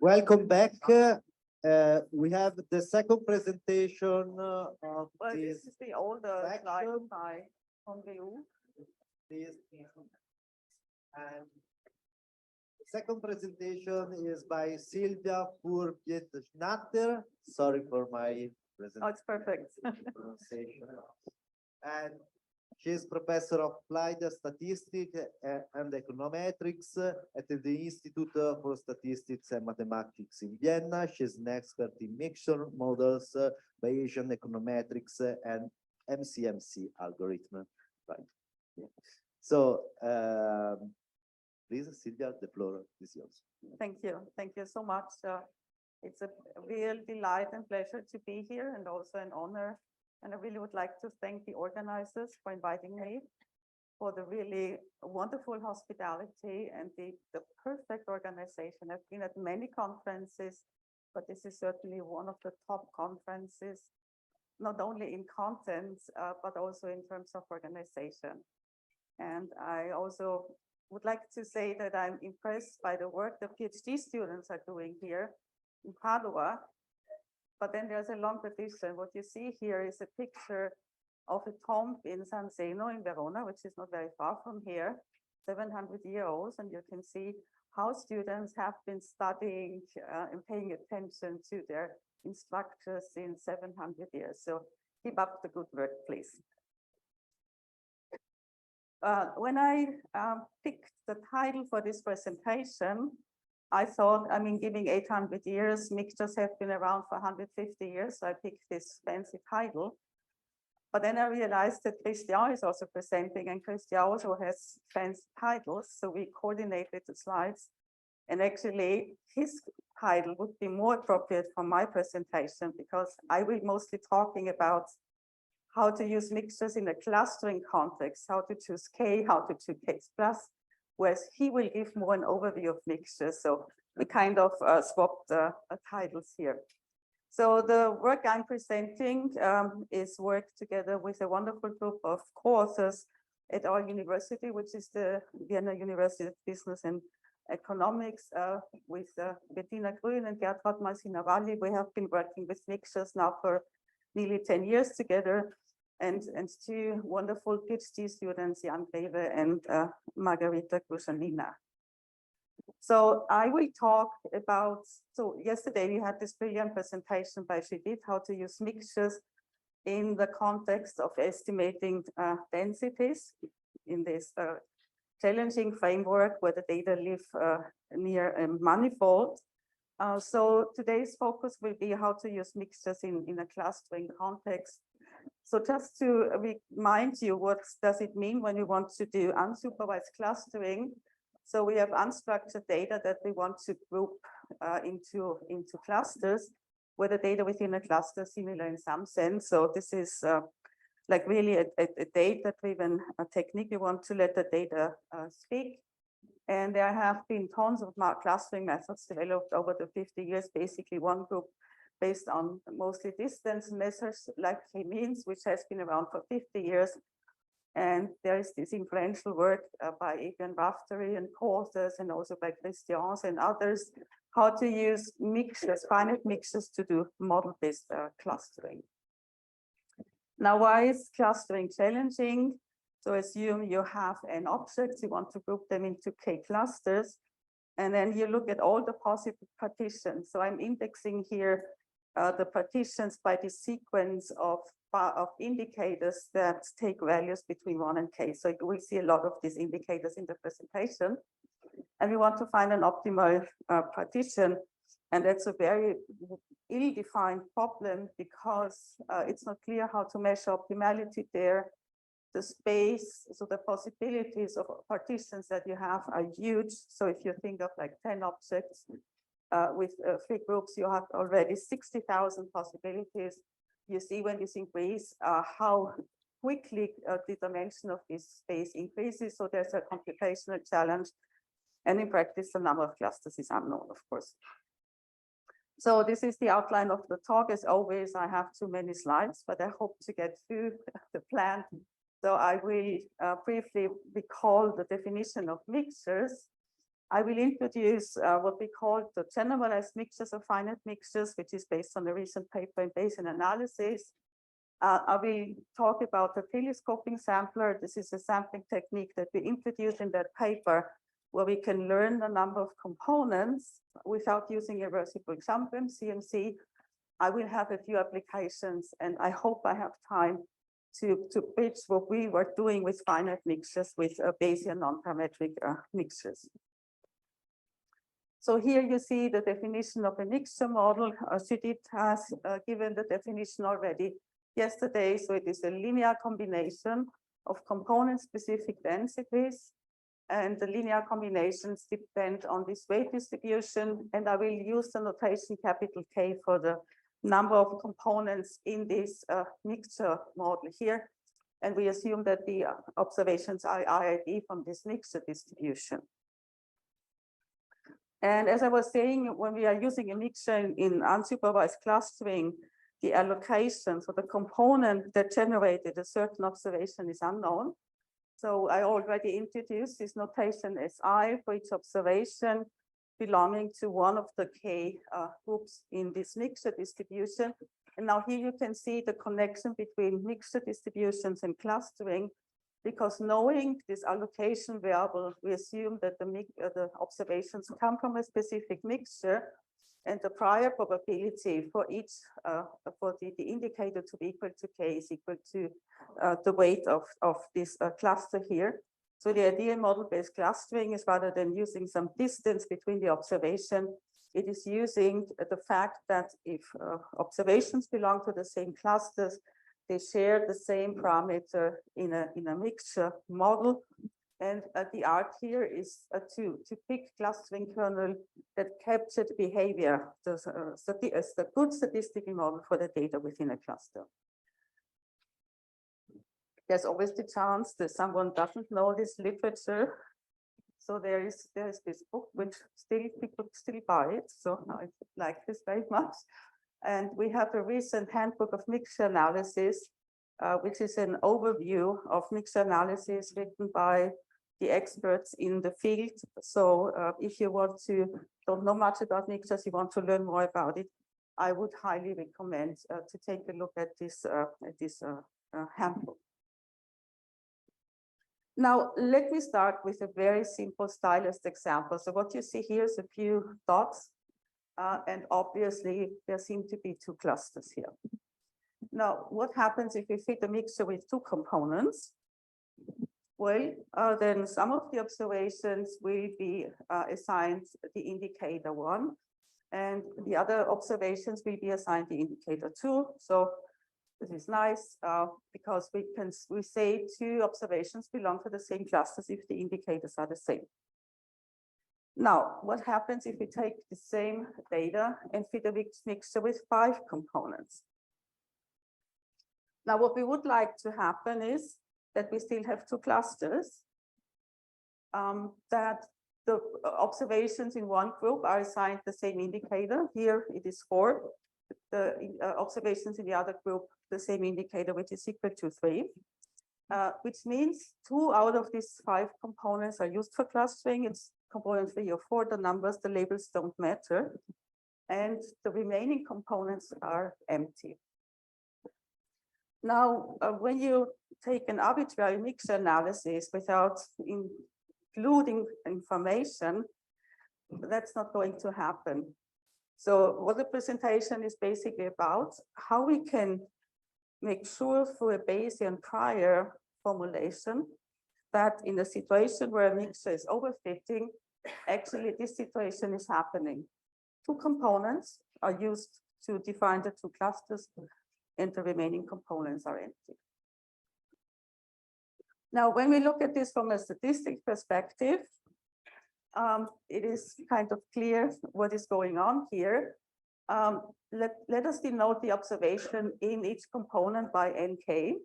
Welcome back. We have the second presentation of This is the older slide section. from VU. And the second presentation is by Sylvia Frühwirth-Schnatter. Sorry for my Oh, it's perfect. pronunciation. And she is professor of applied statistics and econometrics at the Institute for Statistics and Mathematics in Vienna. She is an expert in mixture models, Bayesian econometrics, and Mcmc algorithm. Right. Yeah. So, please, Sylvia, the floor is yours. Thank you. Thank you so much. It's a real delight and pleasure to be here, and also an honor. And I really would like to thank the organizers for inviting me, for the really wonderful hospitality and the perfect organization. I've been at many conferences, but this is certainly one of the top conferences, not only in content, but also in terms of organization. And I also would like to say that I'm impressed by the work the PhD students are doing here in Padua. But then there's a long tradition. What you see here is a picture of a tomb in San Zeno in Verona, which is not very far from here, 700-year-olds, and you can see how students have been studying and paying attention to their instructors in 700 years. So keep up the good work, please. When I picked the title for this presentation, I thought, I mean, giving 800 years, mixtures have been around for 150 years, so I picked this fancy title. But then I realized that Christian is also presenting, and Christian also has fancy titles, so we coordinated the slides. And actually, his title would be more appropriate for my presentation, because I will mostly talking about how to use mixtures in a clustering context, how to choose K, how to choose K plus, whereas he will give more an overview of mixtures. So we kind of swapped titles here. So the work I'm presenting is work together with a wonderful group of co-authors at our university, which is the Vienna University of Business and Economics, with Bettina Grün and Gertrud Masinavalli. We have been working with mixtures now for nearly 10 years together, and two wonderful PhD students, Jan Greve and Margarita Grushanina. So I will talk about, so yesterday we had this brilliant presentation by Judith, how to use mixtures in the context of estimating densities in this challenging framework where the data live near a manifold. So today's focus will be how to use mixtures in a clustering context. So just to remind you, what does it mean when you want to do unsupervised clustering? So we have unstructured data that we want to group into clusters, where the data within a cluster is similar in some sense. So this is like really a data-driven technique. You want to let the data speak. And there have been tons of clustering methods developed over the 50 years, basically one group based on mostly distance measures like k-means, which has been around for 50 years. And there is this influential work by Adrian Raftery and co-authors, and also by Christians and others, how to use mixtures, finite mixtures, to do model-based clustering. Now, why is clustering challenging? So assume you have n objects, you want to group them into k clusters, and then you look at all the possible partitions. So I'm indexing here the partitions by the sequence of indicators that take values between 1 and k. So you will see a lot of these indicators in the presentation. And we want to find an optimal partition. And that's a very ill-defined problem, because it's not clear how to measure optimality there. The space, so the possibilities of partitions that you have are huge. So if you think of like 10 objects with 3 groups, you have already 60,000 possibilities. You see when this increase, how quickly the dimension of this space increases. So there's a computational challenge. And in practice, the number of clusters is unknown, of course. So this is the outline of the talk. As always, I have too many slides, but I hope to get through the plan. So I will briefly recall the definition of mixtures. I will introduce what we call the generalized mixtures or finite mixtures, which is based on a recent paper in Bayesian analysis. I will talk about the telescoping sampler. This is a sampling technique that we introduced in that paper, where we can learn the number of components without using a reversible example, CMC. I will have a few applications, and I hope I have time to pitch what we were doing with finite mixtures with Bayesian non-parametric mixtures. So here you see the definition of a mixture model. Judith has given the definition already yesterday. So it is a linear combination of component-specific densities, and the linear combinations depend on this weight distribution. And I will use the notation capital K for the number of components in this mixture model here. And we assume that the observations are IID from this mixture distribution. And as I was saying, when we are using a mixture in unsupervised clustering, the allocation, so the component that generated a certain observation is unknown. So I already introduced this notation SI for each observation belonging to one of the K groups in this mixture distribution. And now here you can see the connection between mixture distributions and clustering, because knowing this allocation variable, we assume that the observations come from a specific mixture, and the prior probability for each, for the indicator to be equal to K is equal to the weight of this cluster here. So the ideal model-based clustering is, rather than using some distance between the observation, it is using the fact that if observations belong to the same clusters, they share the same parameter in a mixture model. And the art here is to pick clustering kernel that capture the behavior, the good statistical model for the data within a cluster. There's always the chance that someone doesn't know this literature. So there's this book which people still buy it. So I like this very much. And we have a recent Handbook of Mixture Analysis, which is an overview of mixture analysis written by the experts in the field. So if you don't know much about mixtures, you want to learn more about it, I would highly recommend to take a look at this handbook. Now, let me start with a very simple stylist example. So what you see here is a few dots, and obviously there seem to be two clusters here. Now, what happens if we fit a mixture with two components? Well, then some of the observations will be assigned the indicator 1, and the other observations will be assigned the indicator 2. So this is nice because we say two observations belong to the same clusters if the indicators are the same. Now, what happens if we take the same data and fit a mixture with 5 components? Now, what we would like to happen is that we still have 2 clusters, that the observations in one group are assigned the same indicator. Here it is 4. The observations in the other group, the same indicator, which is equal to 3, which means 2 out of these 5 components are used for clustering. It's component 3 or 4, the numbers, the labels don't matter. And the remaining components are empty. Now, when you take an arbitrary mixture analysis without including information, that's not going to happen. So what the presentation is basically about, how we can make sure through a Bayesian prior formulation that in a situation where a mixture is overfitting, actually this situation is happening. 2 components are used to define the 2 clusters, and the remaining components are empty. Now, when we look at this from a statistic perspective, it is kind of clear what is going on here. Let us denote the observation in each component by NK.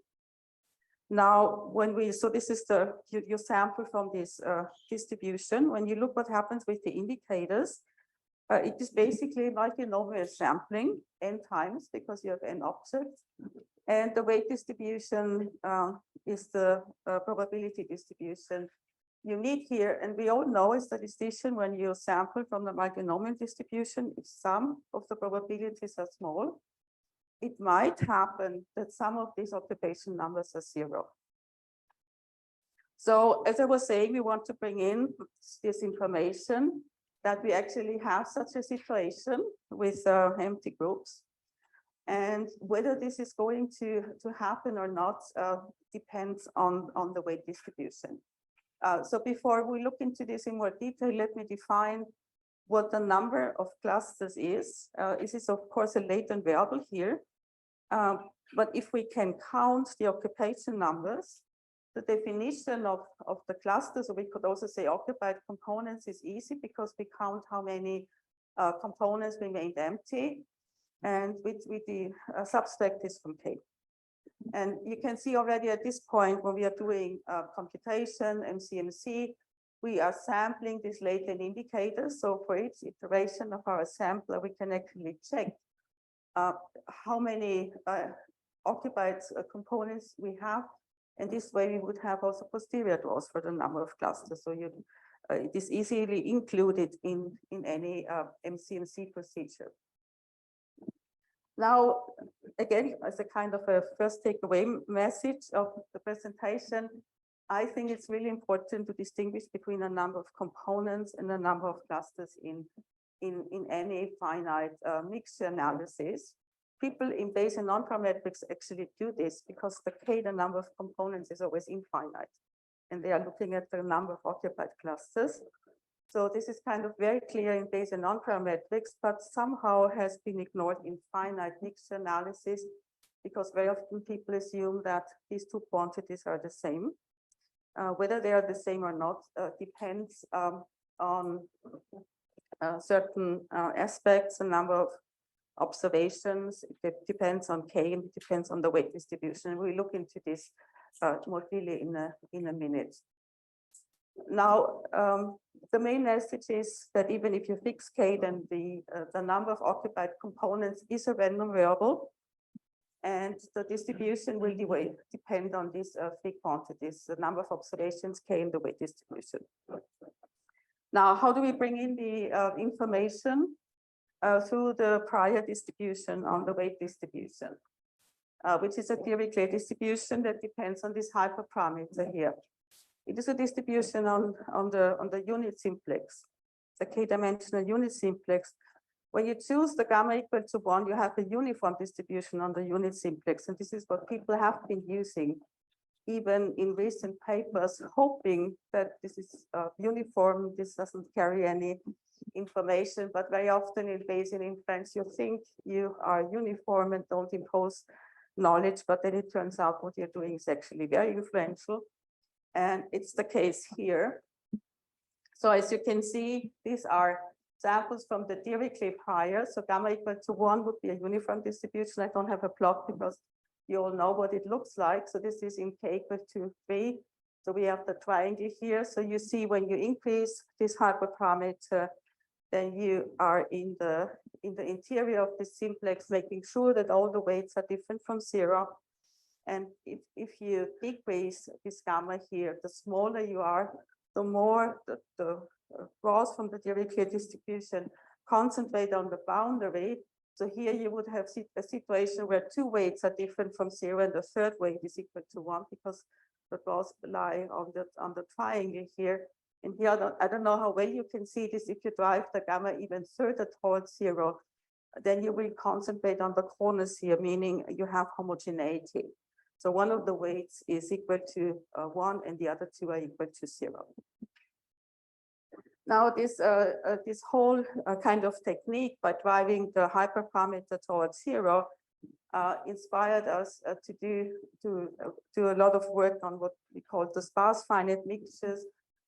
Now, so this is your sample from this distribution. When you look what happens with the indicators, it is basically like we're sampling n times because you have n objects. And the weight distribution is the probability distribution you need here, and we all know as statistician, when you sample from the multinomial distribution, if some of the probabilities are small, it might happen that some of these occupation numbers are 0. So as I was saying, we want to bring in this information that we actually have such a situation with empty groups. And whether this is going to happen or not depends on the weight distribution. So before we look into this in more detail, let me define what the number of clusters is. This is, of course, a latent variable here. But if we can count the occupation numbers, the definition of the clusters, or we could also say occupied components, is easy because we count how many components remained empty, and with the subtract is from K. And you can see already at this point when we are doing computation, MCMC, we are sampling these latent indicators. So for each iteration of our sampler, we can actually check how many occupied components we have. And this way we would have also posterior draws for the number of clusters. So it is easily included in any MCMC procedure. Now, again, as a kind of a first takeaway message of the presentation, I think it's really important to distinguish between a number of components and a number of clusters in any finite mixture analysis. People in Bayesian non-parametrics actually do this because the K, the number of components, is always infinite. And they are looking at the number of occupied clusters. So this is kind of very clear in Bayesian non-parametrics, but somehow has been ignored in finite mixture analysis because very often people assume that these two quantities are the same. Whether they are the same or not depends on certain aspects, a number of observations. It depends on K and it depends on the weight distribution. We'll look into this more clearly in a minute. Now, the main message is that even if you fix K, then the number of occupied components is a random variable, and the distribution will depend on these three quantities: the number of observations, K, and the weight distribution. Now, how do we bring in the information? Through the prior distribution on the weight distribution, which is a Dirichlet distribution that depends on this hyperparameter here. It is a distribution on the unit simplex, the K-dimensional unit simplex. When you choose the gamma equal to 1, you have a uniform distribution on the unit simplex, and this is what people have been using, even in recent papers, hoping that this is uniform, this doesn't carry any information, but very often in Bayesian inference, you think you are uniform and don't impose knowledge, but then it turns out what you're doing is actually very influential. And it's the case here. So as you can see, these are samples from the Dirichlet prior. So gamma equal to 1 would be a uniform distribution. I don't have a plot because you all know what it looks like. So this is in K equal to 3. So we have the triangle here. So you see when you increase this hyperparameter, then you are in the interior of the simplex, making sure that all the weights are different from 0. And if you decrease this gamma here, the smaller you are, the more the draws from the Dirichlet distribution concentrate on the boundary. So here you would have a situation where two weights are different from 0 and the third weight is equal to 1 because the draws lie on the triangle here. And here, I don't know how well you can see this. If you drive the gamma even further towards 0, then you will concentrate on the corners here, meaning you have homogeneity. So one of the weights is equal to 1 and the other two are equal to 0. Now this whole kind of technique by driving the hyperparameter towards 0 inspired us to do a lot of work on what we call the sparse finite mixtures,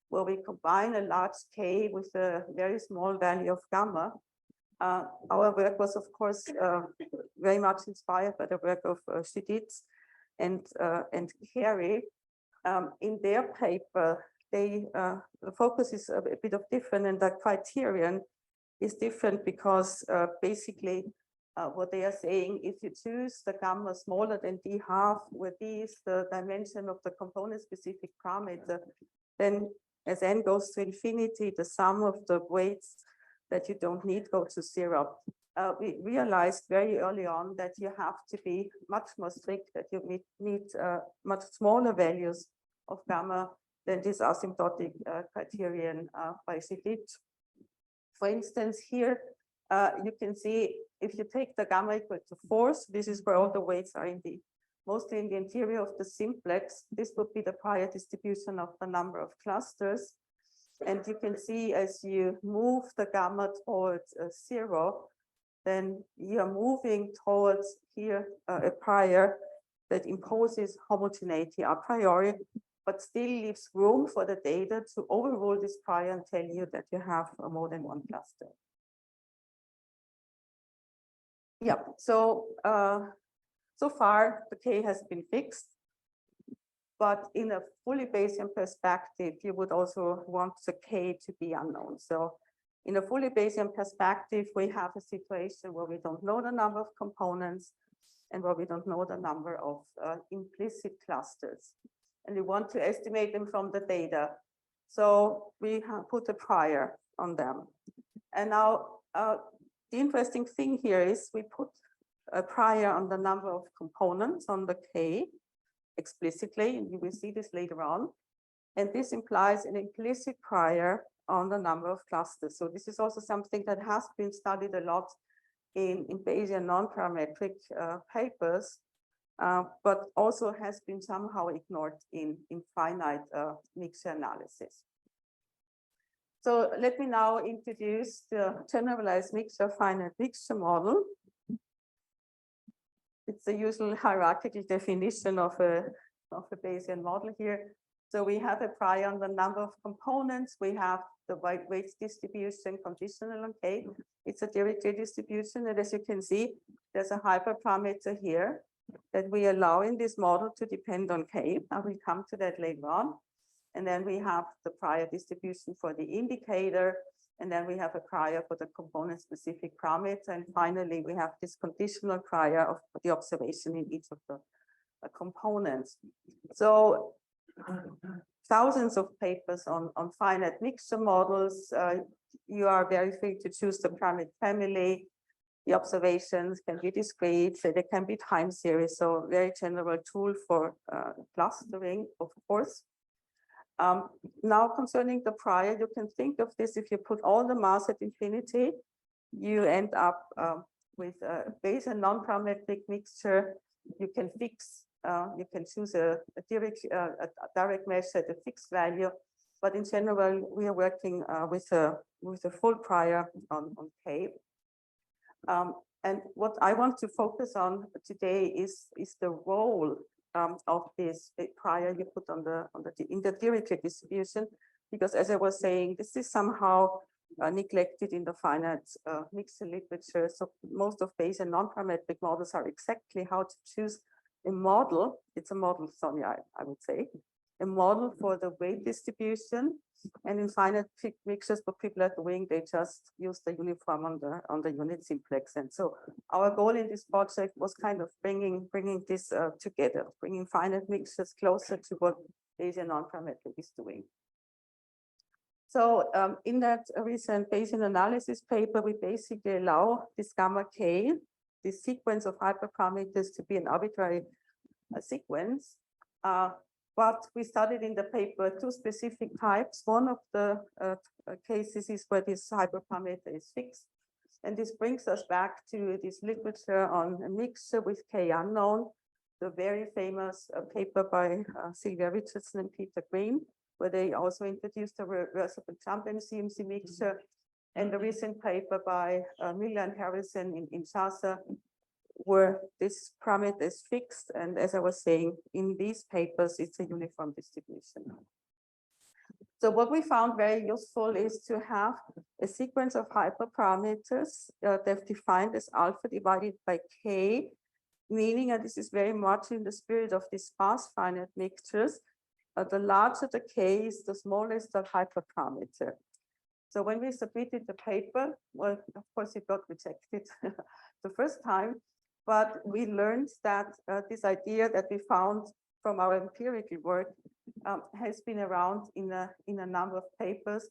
where we combine a large K with a very small value of gamma. Our work was, of course, very much inspired by the work of Schiditz and Carey. In their paper, the focus is a bit of different, and the criterion is different because basically what they are saying, if you choose the gamma smaller than d half, where d is the dimension of the component specific parameter, then as n goes to infinity, the sum of the weights that you don't need go to zero. We realized very early on that you have to be much more strict, that you need much smaller values of gamma than this asymptotic criterion basically. For instance, here you can see if you take the gamma equal to 4, so this is where all the weights are mostly in the interior of the simplex. This would be the prior distribution of the number of clusters. And you can see as you move the gamma towards 0, then you're moving towards here a prior that imposes homogeneity a priori, but still leaves room for the data to overrule this prior and tell you that you have more than one cluster. Yeah, so so far the K has been fixed, but in a fully Bayesian perspective, you would also want the K to be unknown. So in a fully Bayesian perspective, we have a situation where we don't know the number of components and where we don't know the number of implicit clusters. And we want to estimate them from the data. So we have put a prior on them. And now the interesting thing here is we put a prior on the number of components on the K explicitly, and you will see this later on. And this implies an implicit prior on the number of clusters. So this is also something that has been studied a lot in Bayesian non-parametric papers, but also has been somehow ignored in finite mixture analysis. So let me now introduce the generalized mixture finite mixture model. It's the usual hierarchical definition of a Bayesian model here. So we have a prior on the number of components. We have the weights distribution conditional on K. It's a Dirichlet distribution. And as you can see, there's a hyperparameter here that we allow in this model to depend on K. I will come to that later on. And then we have the prior distribution for the indicator. And then we have a prior for the component specific parameter. And finally, we have this conditional prior of the observation in each of the components. So thousands of papers on finite mixture models. You are very free to choose the parameter family. The observations can be discrete, so they can be time series. So very general tool for clustering, of course. Now concerning the prior, you can think of this if you put all the mass at infinity, you end up with a Bayesian non-parametric mixture. You can fix, you can choose a direct measure at a fixed value, but in general, we are working with a full prior on K. And what I want to focus on today is the role of this prior you put in the Dirichlet distribution, because as I was saying, this is somehow neglected in the finite mixture literature. So most of Bayesian non-parametric models are exactly how to choose a model. It's a model, Sonia, I would say, a model for the weight distribution. And in finite mixtures, what people are doing, they just use the uniform on the unit simplex. And so our goal in this project was kind of bringing this together, bringing finite mixtures closer to what Bayesian non-parametric is doing. So in that recent Bayesian analysis paper, we basically allow this gamma K, this sequence of hyperparameters, to be an arbitrary sequence. But we studied in the paper two specific types. One of the cases is where this hyperparameter is fixed. And this brings us back to this literature on a mixture with K unknown, the very famous paper by Sylvia Richardson and Peter Green, where they also introduced a reversible jump MCMC mixture, and the recent paper by Miller and Harrison in Shasa, where this parameter is fixed. And as I was saying, in these papers, it's a uniform distribution. So what we found very useful is to have a sequence of hyperparameters they've defined as alpha divided by K, meaning, and this is very much in the spirit of these sparse finite mixtures, the larger the K is, the smallest the hyperparameter. So when we submitted the paper, well, of course, it got rejected the first time, but we learned that this idea that we found from our empirical work has been around in a number of papers,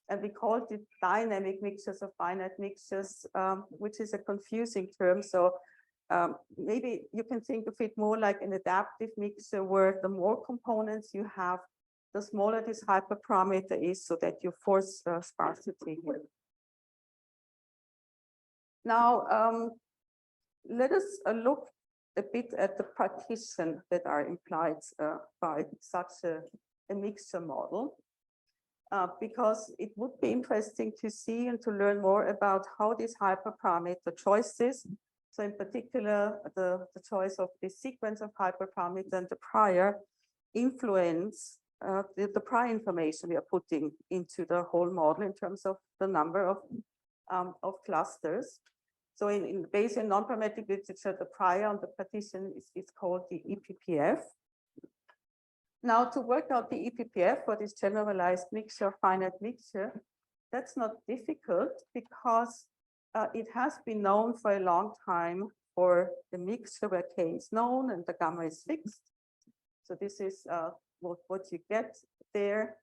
and we called it dynamic mixtures of finite mixtures, which is a confusing term. So maybe you can think of it more like an adaptive mixture, where the more components you have, the smaller this hyperparameter is, so that you force sparsity here. Now, let us look a bit at the partition that are implied by such a mixture model, because it would be interesting to see and to learn more about how these hyperparameter choices, so in particular, the choice of this sequence of hyperparameter and the prior, influence the prior information we are putting into the whole model in terms of the number of clusters. So in Bayesian non-parametric literature, the prior on the partition is called the ePPF. Now, to work out the ePPF for this generalized mixture, finite mixture, that's not difficult, because it has been known for a long time for the mixture where K is known and the gamma is fixed. So this is what you get there.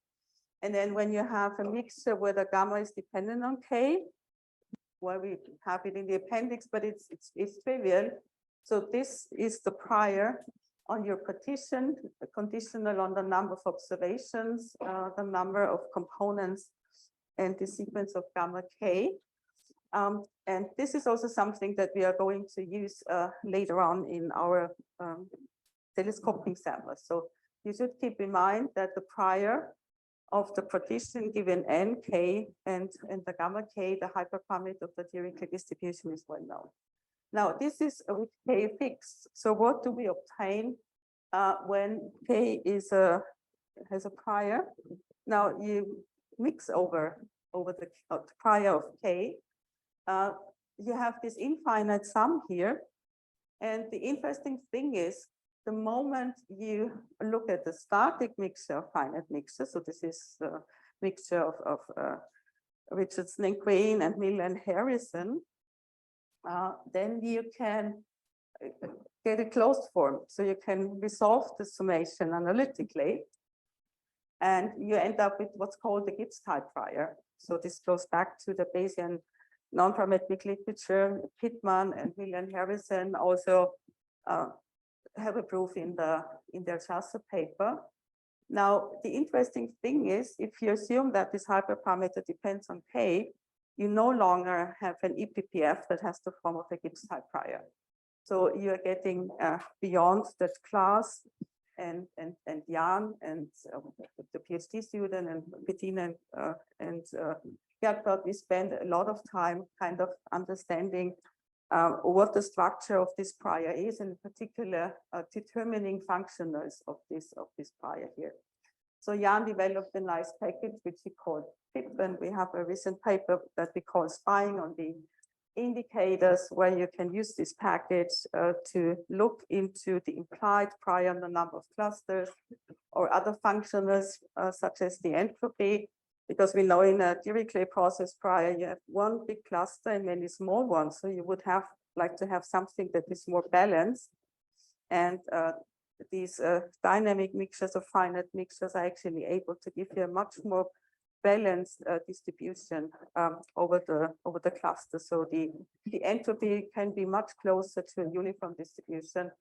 And then when you have a mixture where the gamma is dependent on K, well, we have it in the appendix, but it's trivial. So this is the prior on your partition, conditional on the number of observations, the number of components, and the sequence of gamma K. And this is also something that we are going to use later on in our telescoping samples. So you should keep in mind that the prior of the partition given n, k, and the gamma k, the hyperparameter of the Dirichlet distribution is well known. Now, this is with k fixed. So what do we obtain when k has a prior? Now, you mix over the prior of k. You have this infinite sum here. And the interesting thing is, the moment you look at the static mixture of finite mixture, so this is the mixture of Richardson and Quain and Miller and Harrison, then you can get a closed form. So you can resolve the summation analytically, and you end up with what's called the Gibbs type prior. So this goes back to the Bayesian non-parametric literature. Pittman and Miller and Harrison also have a proof in their Chasser paper. Now, the interesting thing is, if you assume that this hyperparameter depends on K, you no longer have an ePPF that has the form of a Gibbs type prior. So you are getting beyond that class, and Jan and the PhD student and Bettina and Gertbert, we spend a lot of time kind of understanding what the structure of this prior is, and in particular determining functionals of this prior here. So Jan developed a nice package which he called PIP, and we have a recent paper that we call spying on the indicators, where you can use this package to look into the implied prior on the number of clusters or other functionals such as the entropy. Because we know in a Dirichlet process prior, you have one big cluster and many small ones. So you would like to have something that is more balanced. And these dynamic mixtures of finite mixtures are actually able to give you a much more balanced distribution over the cluster. So the entropy can be much closer to a uniform distribution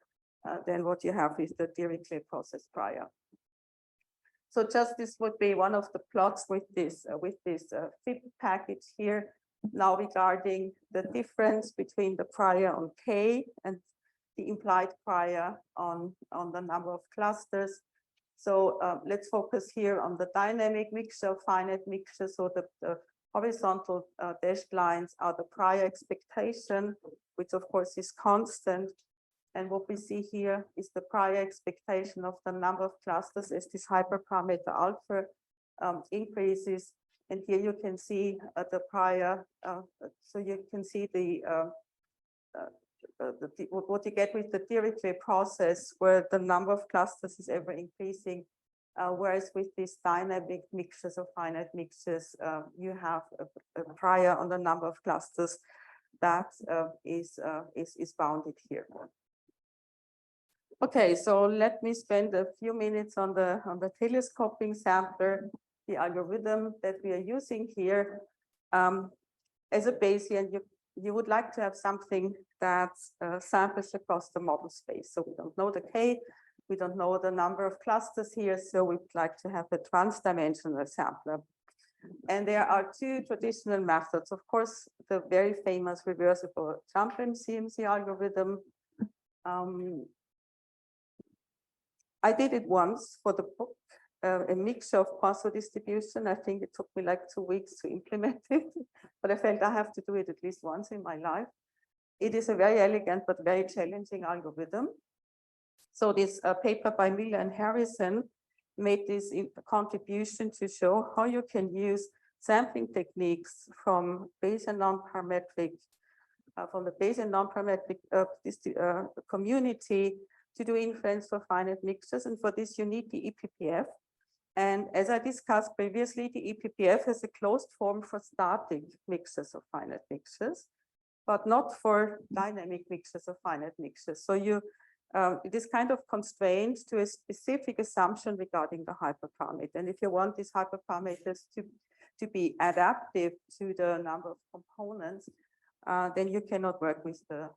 than what you have with the Dirichlet process prior. So just this would be one of the plots with this FIP package here. Now regarding the difference between the prior on K and the implied prior on the number of clusters. So let's focus here on the dynamic mixture of finite mixture. So the horizontal dashed lines are the prior expectation, which of course is constant. And what we see here is the prior expectation of the number of clusters as this hyperparameter alpha increases. And here you can see the prior, so you can see what you get with the Dirichlet process, where the number of clusters is ever increasing. Whereas with these dynamic mixtures of finite mixtures, you have a prior on the number of clusters that is bounded here. Okay, so let me spend a few minutes on the telescoping sampler, the algorithm that we are using here as a Bayesian. You would like to have something that samples across the model space. So we don't know the K, we don't know the number of clusters here, so we'd like to have a transdimensional sampler. And there are two traditional methods. Of course, the very famous reversible jump MCMC algorithm. I did it once for the book, a mixture of Poisson distribution. I think it took me like 2 weeks to implement it, but I felt I have to do it at least once in my life. It is a very elegant but very challenging algorithm. So this paper by Miller and Harrison made this contribution to show how you can use sampling techniques from Bayesian non-parametric, from the Bayesian non-parametric community to do inference for finite mixtures. And for this, you need the ePPF. And as I discussed previously, the ePPF has a closed form for static mixtures of finite mixtures, but not for dynamic mixtures of finite mixtures. So it is kind of constrained to a specific assumption regarding the hyperparameter. And if you want these hyperparameters to be adaptive to the number of components, then you cannot work with the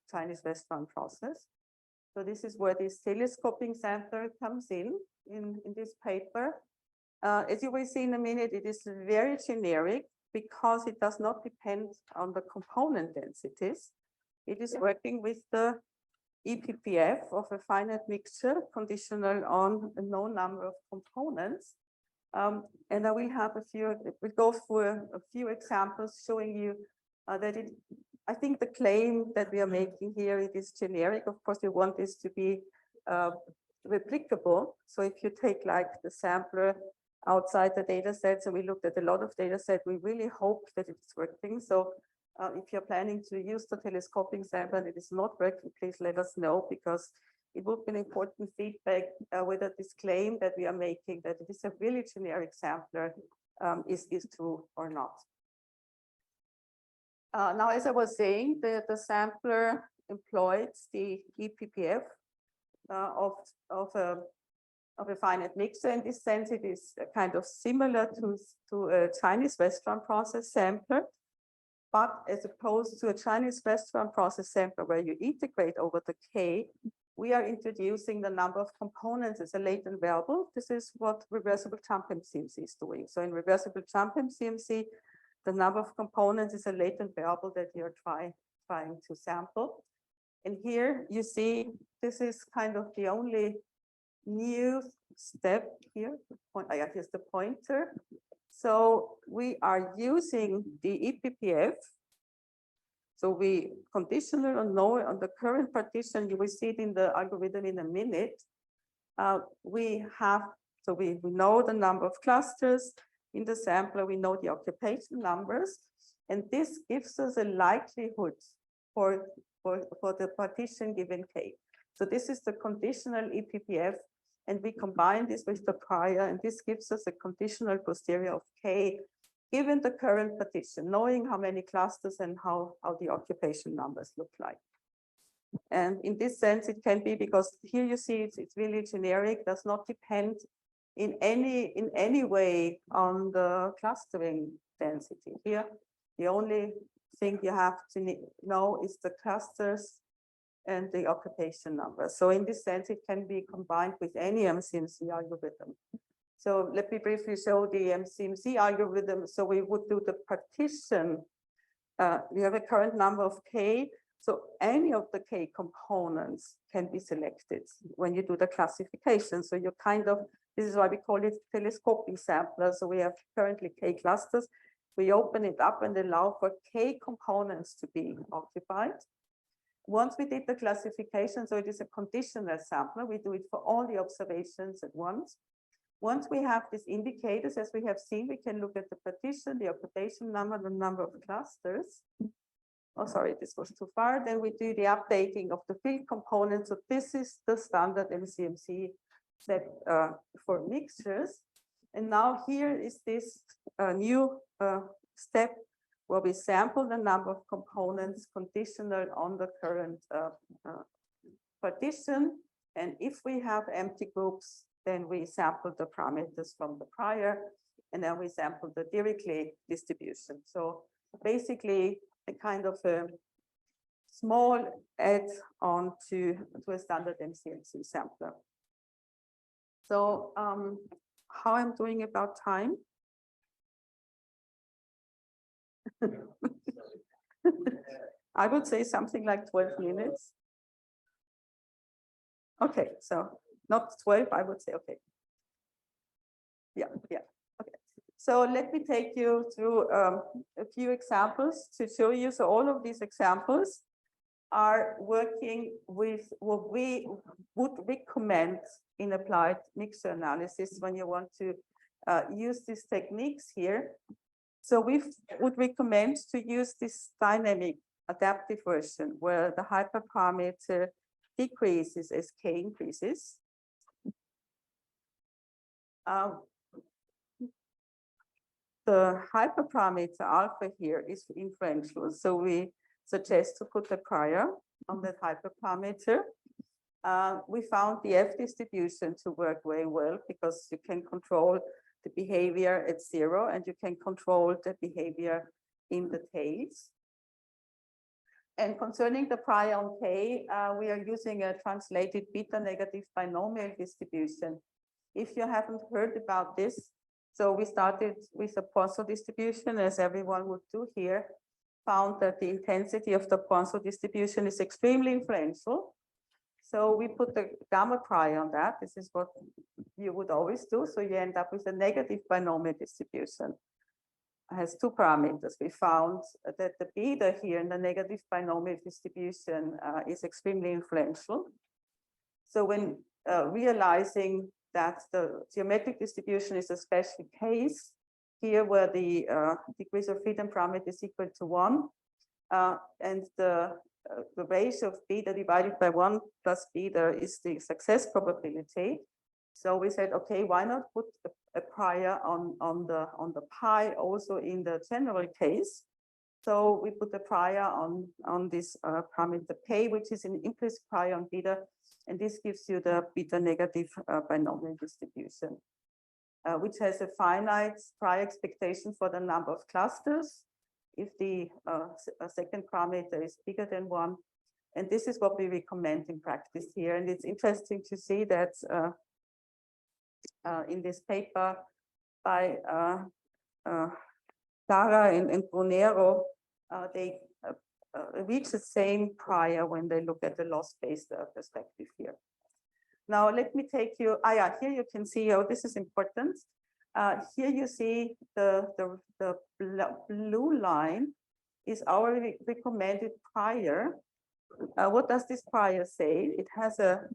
Chinese restaurant process. So this is where this telescoping sampler comes in this paper. As you will see in a minute, it is very generic because it does not depend on the component densities. It is working with the ePPF of a finite mixture conditional on a known number of components. And I will have we'll go through a few examples showing you that I think the claim that we are making here, it is generic. Of course, we want this to be replicable. So if you take like the sampler outside the data sets, and we looked at a lot of data sets, we really hope that it's working. So if you're planning to use the telescoping sampler and it is not working, please let us know, because it would be an important feedback whether this claim that we are making that it is a really generic sampler is true or not. Now, as I was saying, the sampler employs the ePPF of a finite mixture. In this sense, it is kind of similar to a Chinese restaurant process sampler. But as opposed to a Chinese restaurant process sampler where you integrate over the K, we are introducing the number of components as a latent variable. This is what reversible jump MCMC is doing. So in reversible jump MCMC, the number of components is a latent variable that you're trying to sample. And here you see, this is kind of the only new step here. Here's the pointer. So we are using the ePPF. So we conditional on the current partition, you will see it in the algorithm in a minute. We know the number of clusters in the sampler, we know the occupation numbers, and this gives us a likelihood for the partition given K. So this is the conditional ePPF, and we combine this with the prior, and this gives us a conditional posterior of K given the current partition, knowing how many clusters and how the occupation numbers look like. And in this sense, it can be, because here you see it's really generic, does not depend in any way on the clustering density. Here, the only thing you have to know is the clusters and the occupation number. So in this sense, it can be combined with any MCMC algorithm. So let me briefly show the MCMC algorithm. So we would do the partition. We have a current number of K. So any of the K components can be selected when you do the classification. So you this is why we call it telescoping sampler. So we have currently K clusters. We open it up and allow for K components to be occupied. Once we did the classification, so it is a conditional sampler, we do it for all the observations at once. Once we have these indicators, as we have seen, we can look at the partition, the occupation number, the number of clusters. Oh, sorry, this was too far. Then we do the updating of the field components. So this is the standard MCMC set for mixtures. And now here is this new step where we sample the number of components conditional on the current partition. And if we have empty groups, then we sample the parameters from the prior, and then we sample the Dirichlet distribution. So basically, a kind of a small add-on to a standard MCMC sampler. So how I'm doing about time? I would say something like 12 minutes. Okay, so not 12, I would say, okay. Yeah, okay. So let me take you through a few examples to show you. So all of these examples are working with what we would recommend in applied mixture analysis when you want to use these techniques here. So we would recommend to use this dynamic adaptive version where the hyperparameter decreases as k increases. The hyperparameter alpha here is inferential, so we suggest to put a prior on that hyperparameter. We found the F distribution to work very well because you can control the behavior at 0 and you can control the behavior in the tails. And concerning the prior on K, we are using a translated beta negative binomial distribution. If you haven't heard about this, so we started with a Poisson distribution, as everyone would do here, found that the intensity of the Poisson distribution is extremely influential. So we put the gamma prior on that. This is what you would always do. So you end up with a negative binomial distribution. It has two parameters. We found that the beta here in the negative binomial distribution is extremely influential. So when realizing that the geometric distribution is a special case, here where the degrees of freedom parameter is equal to 1, and the ratio of beta divided by 1 plus beta is the success probability. So we said, okay, why not put a prior on the pi also in the general case? So we put a prior on this parameter k, which is an implicit prior on beta, and this gives you the beta negative binomial distribution, which has a finite prior expectation for the number of clusters if the second parameter is bigger than 1. And this is what we recommend in practice here. And it's interesting to see that in this paper by Lara and Brunero, they reach the same prior when they look at the loss-based perspective here. Now, let me take you, here you can see, this is important. Here you see the blue line is our recommended prior. What does this prior say? It has a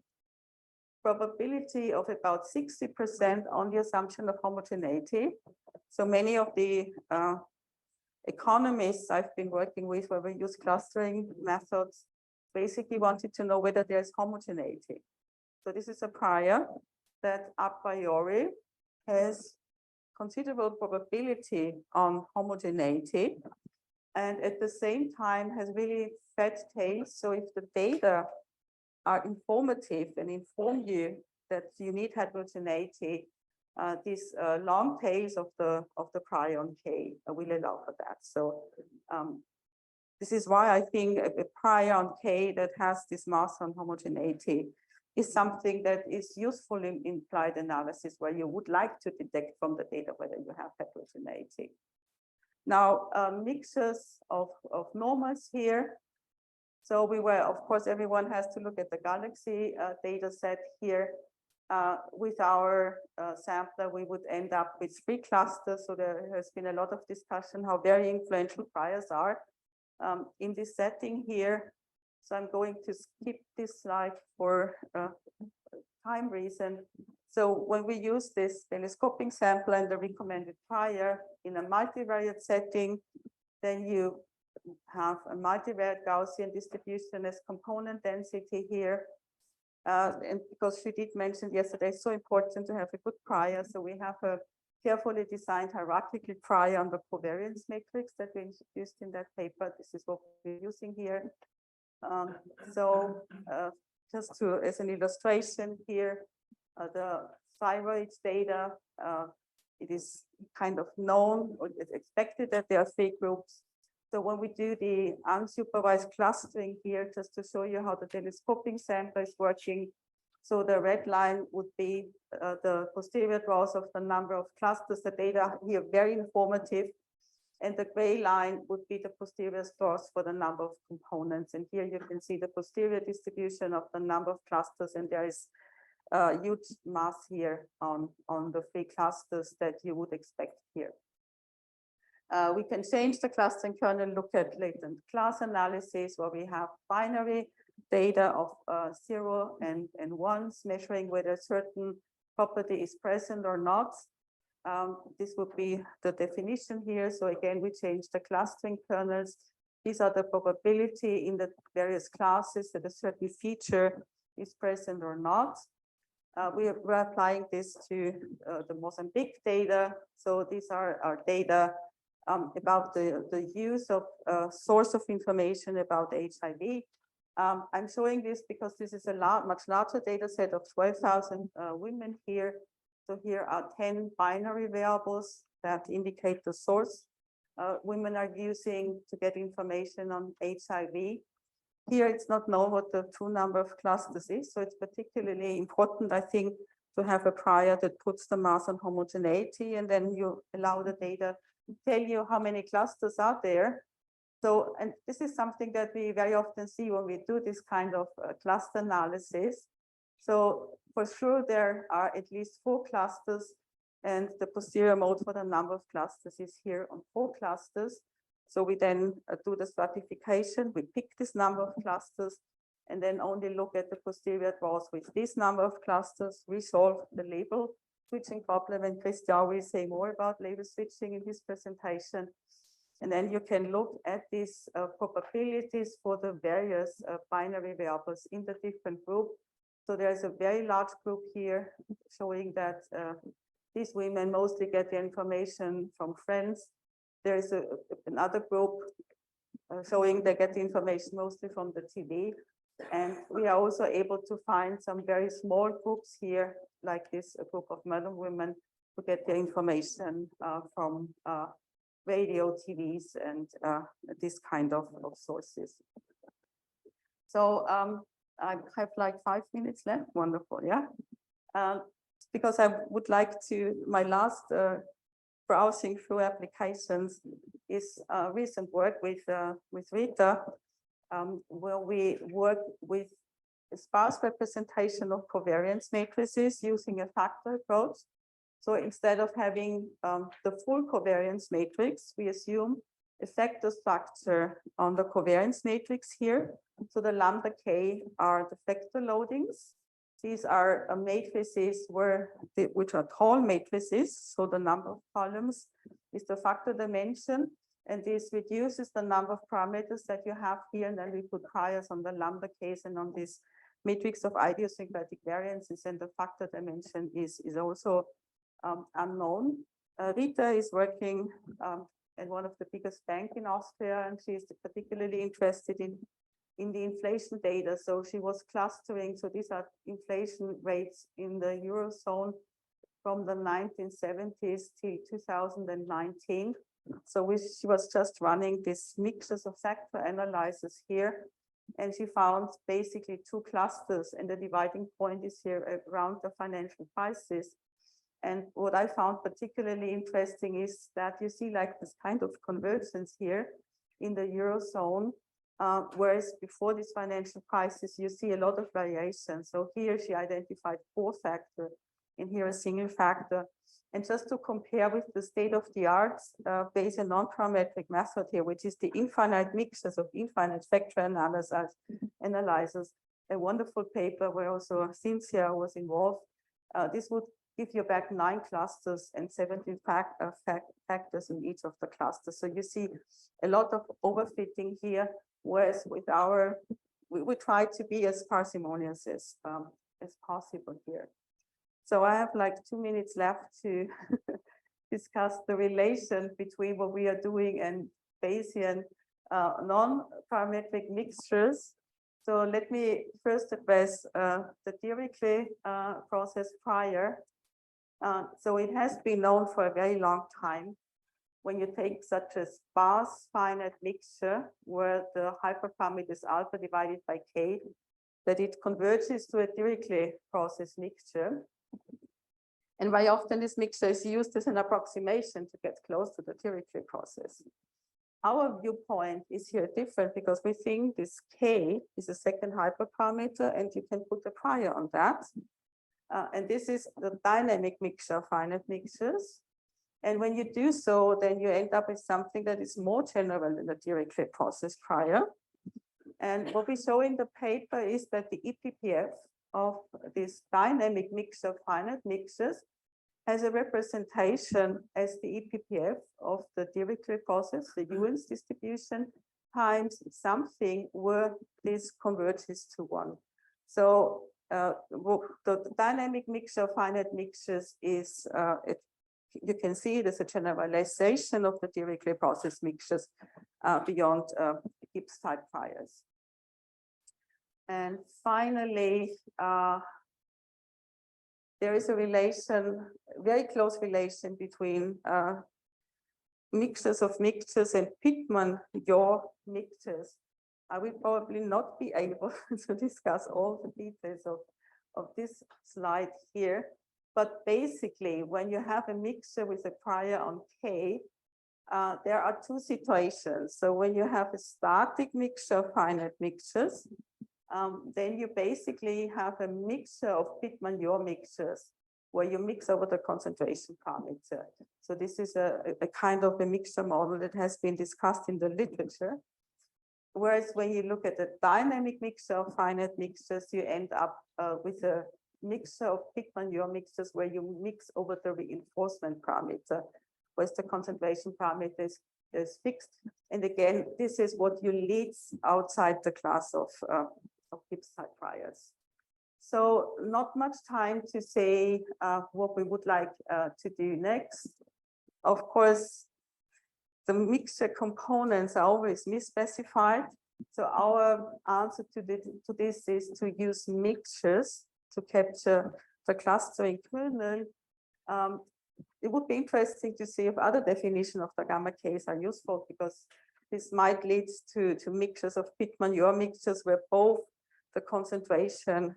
probability of about 60% on the assumption of homogeneity. So many of the economists I've been working with where we use clustering methods basically wanted to know whether there's homogeneity. So this is a prior that a priori has considerable probability on homogeneity and at the same time has really fat tails. So if the data are informative and inform you that you need heterogeneity, these long tails of the prior on K will allow for that. So this is why I think a prior on K that has this mass on homogeneity is something that is useful in implied analysis where you would like to detect from the data whether you have heterogeneity. Now, mixtures of normals here. So we were, of course, everyone has to look at the galaxy data set here. With our sampler, we would end up with 3 clusters. So there has been a lot of discussion how very influential priors are in this setting here. So I'm going to skip this slide for time reason. So when we use this telescoping sample and the recommended prior in a multivariate setting, then you have a multivariate Gaussian distribution as component density here. And because she did mention yesterday, it's so important to have a good prior. So we have a carefully designed hierarchical prior on the covariance matrix that we introduced in that paper. This is what we're using here. just to, as an illustration here, the thyroid data, it is kind of known or it's expected that there are 3 groups. So when we do the unsupervised clustering here, just to show you how the telescoping sample is working. So the red line would be the posterior draws of the number of clusters. The data here very informative. And the gray line would be the posterior draws for the number of components. And here you can see the posterior distribution of the number of clusters. And there is huge mass here on the 3 clusters that you would expect here. We can change the clustering kernel, look at latent class analysis, where we have binary data of 0 and 1s, measuring whether a certain property is present or not. This would be the definition here. So again, we change the clustering kernels. These are the probability in the various classes that a certain feature is present or not. We're applying this to the Mozambique data. So these are our data about the use of source of information about HIV. I'm showing this because this is a much larger data set of 12,000 women here. So here are 10 binary variables that indicate the source women are using to get information on HIV. Here it's not known what the true number of clusters is. So it's particularly important, I think, to have a prior that puts the mass on homogeneity, and then you allow the data to tell you how many clusters are there. So, and this is something that we very often see when we do this kind of cluster analysis. So for sure, there are at least 4 clusters, and the posterior mode for the number of clusters is here on 4 clusters. So we then do the stratification, we pick this number of clusters, and then only look at the posterior draws with this number of clusters, resolve the label switching problem, and Christian will say more about label switching in his presentation. And then you can look at these probabilities for the various binary variables in the different group. So there's a very large group here showing that these women mostly get the information from friends. There is another group showing they get the information mostly from the TV. And we are also able to find some very small groups here, like this group of Muslim women who get their information from radio, TVs, and this kind of sources. So I have like 5 minutes left. Wonderful, yeah. Because I would like to, my last browsing through applications is recent work with Rita, where we work with a sparse representation of covariance matrices using a factor approach. So instead of having the full covariance matrix, we assume a factor structure on the covariance matrix here. So the lambda k are the factor loadings. These are matrices which are tall matrices. So the number of columns is the factor dimension. And this reduces the number of parameters that you have here. And then we put priors on the lambda k's and on this matrix of idiosyncratic variances. And the factor dimension is also unknown. Rita is working at one of the biggest banks in Austria, and she is particularly interested in the inflation data. So she was clustering. So these are inflation rates in the Eurozone from the 1970s till 2019. So she was just running these mixtures of factor analyzers here. And she found basically 2 clusters, and the dividing point is here around the financial crisis. And what I found particularly interesting is that you see like this kind of convergence here in the Eurozone, whereas before this financial crisis, you see a lot of variation. So here she identified 4 factors, and here a single factor. And just to compare with the state of the art based on non-parametric method here, which is the infinite mixtures of infinite factor analyzers, a wonderful paper where also Sylvia was involved. This would give you back 9 clusters and 17 factors in each of the clusters. So you see a lot of overfitting here, whereas with we try to be as parsimonious as possible here. So I have like 2 minutes left to discuss the relation between what we are doing and Bayesian non-parametric mixtures. So let me first address the Dirichlet process prior. So it has been known for a very long time when you take such a sparse finite mixture where the hyperparameter is alpha divided by k, that it converges to a Dirichlet process mixture. And very often this mixture is used as an approximation to get close to the Dirichlet process. Our viewpoint is here different because we think this k is a second hyperparameter and you can put a prior on that. And this is the dynamic mixture of finite mixtures. And when you do so, then you end up with something that is more general than the Dirichlet process prior. And what we show in the paper is that the ePPF of this dynamic mixture of finite mixtures has a representation as the ePPF of the Dirichlet process, the Ewens distribution, times something where this converges to 1. So the dynamic mixture of finite mixtures is, you can see it as a generalization of the Dirichlet process mixtures beyond Gibbs type priors. And finally, there is a relation, very close relation between mixtures of mixtures and Pitman-Yaw mixtures. I will probably not be able to discuss all the details of this slide here, but basically when you have a mixture with a prior on K, there are two situations. So when you have a static mixture of finite mixtures, then you basically have a mixture of Pitman-Yaw mixtures where you mix over the concentration parameter. So this is a kind of a mixture model that has been discussed in the literature. Whereas when you look at the dynamic mixture of finite mixtures, you end up with a mixture of Pitman-Yaw mixtures where you mix over the reinforcement parameter, whereas the concentration parameter is fixed. And again, this is what you leads outside the class of Gibbs type priors. So not much time to say what we would like to do next. Of course, the mixture components are always misspecified. So our answer to this is to use mixtures to capture the clustering kernel. It would be interesting to see if other definitions of the gamma Ks are useful, because this might lead to mixtures of Pitman-Yaw mixtures where both the concentration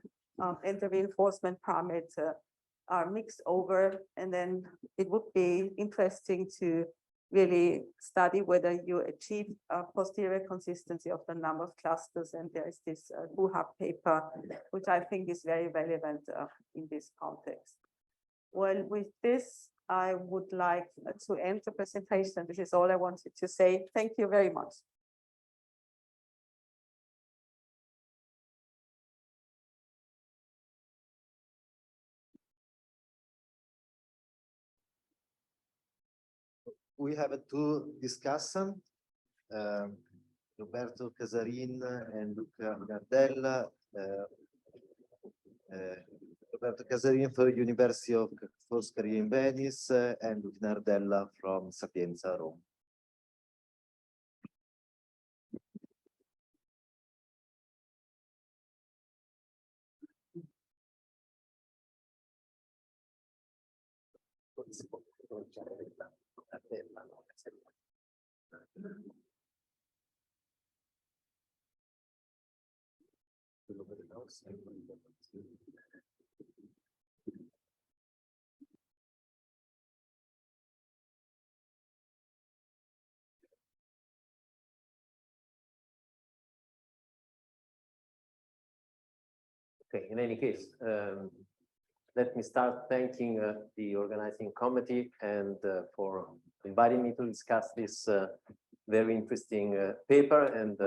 and the reinforcement parameter are mixed over. And then it would be interesting to really study whether you achieve posterior consistency of the number of clusters. And there is this Guhab paper, which I think is very relevant in this context. Well, with this, I would like to end the presentation. This is all I wanted to say. Thank you very much. We have two discussants, Roberto Casarin and Luca Nardella. Roberto Casarin for University of Foscari in Venice and Luca Nardella from Sapienza, Rome. Okay, in any case, let me start thanking the organizing committee and for inviting me to discuss this very interesting paper and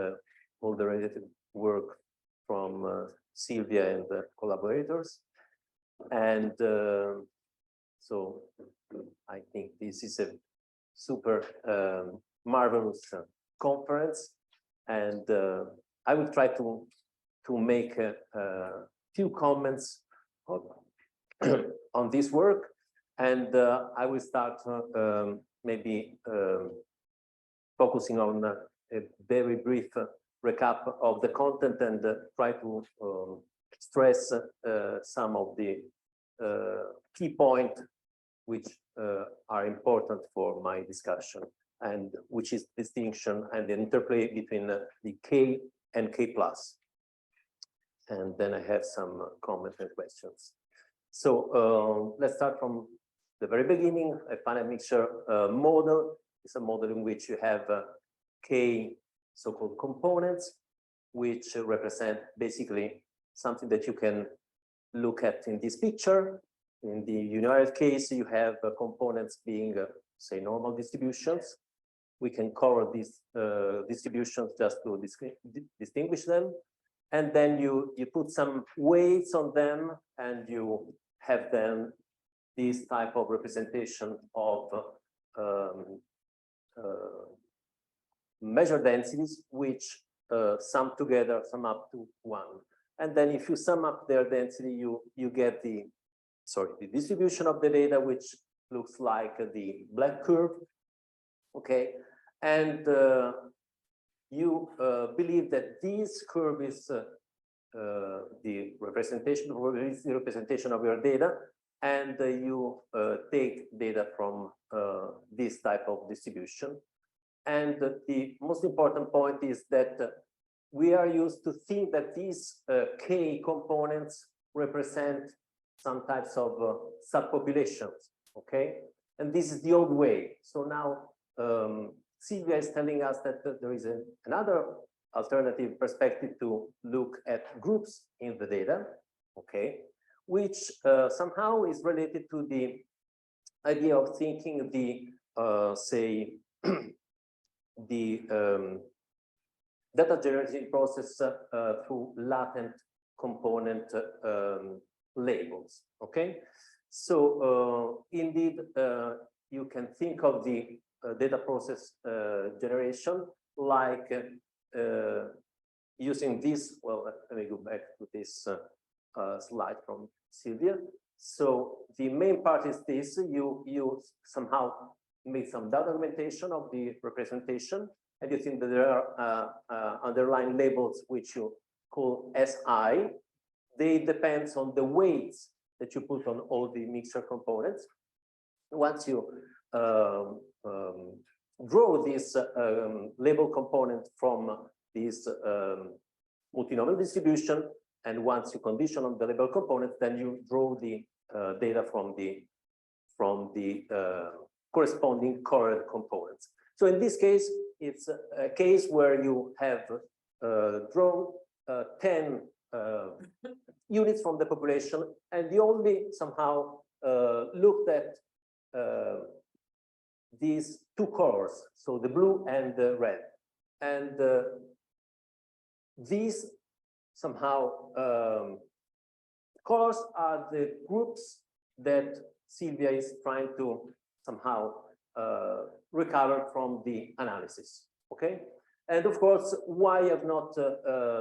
all the related work from Sylvia and the collaborators. And so I think this is a super marvelous conference, and I will try to make a few comments on this work, and I will start maybe focusing on a very brief recap of the content and try to stress some of the key points which are important for my discussion, and which is distinction and the interplay between the K and K plus. And then I have some comments and questions. So let's start from the very beginning. A finite mixture model is a model in which you have K so-called components, which represent basically something that you can look at in this picture. In the univariate case, you have components being, say, normal distributions. We can cover these distributions just to distinguish them. And then you put some weights on them, and you have then this type of representation of measure densities, which sum together, sum up to 1. And then if you sum up their density, you get the distribution of the data, which looks like the black curve. Okay, and you believe that this curve is the representation of your data, and you take data from this type of distribution. And the most important point is that we are used to think that these K components represent some types of subpopulations, okay? And this is the old way. So now Sylvia is telling us that there is another alternative perspective to look at groups in the data, okay? Which somehow is related to the idea of thinking the, say, the data generating process through latent component labels, okay? So indeed, you can think of the data process generation like using this, well, let me go back to this slide from Sylvia. So the main part is this: you somehow make some data augmentation of the representation, and you think that there are underlying labels which you call SI. They depend on the weights that you put on all the mixture components. Once you draw this label component from this multinomial distribution, and once you condition on the label component, then you draw the data from the corresponding colored components. So in this case, it's a case where you have drawn 10 units from the population, and you only somehow looked at these two colors, so the blue and the red. And these somehow colors are the groups that Sylvia is trying to somehow recover from the analysis, okay? And of course, why I have not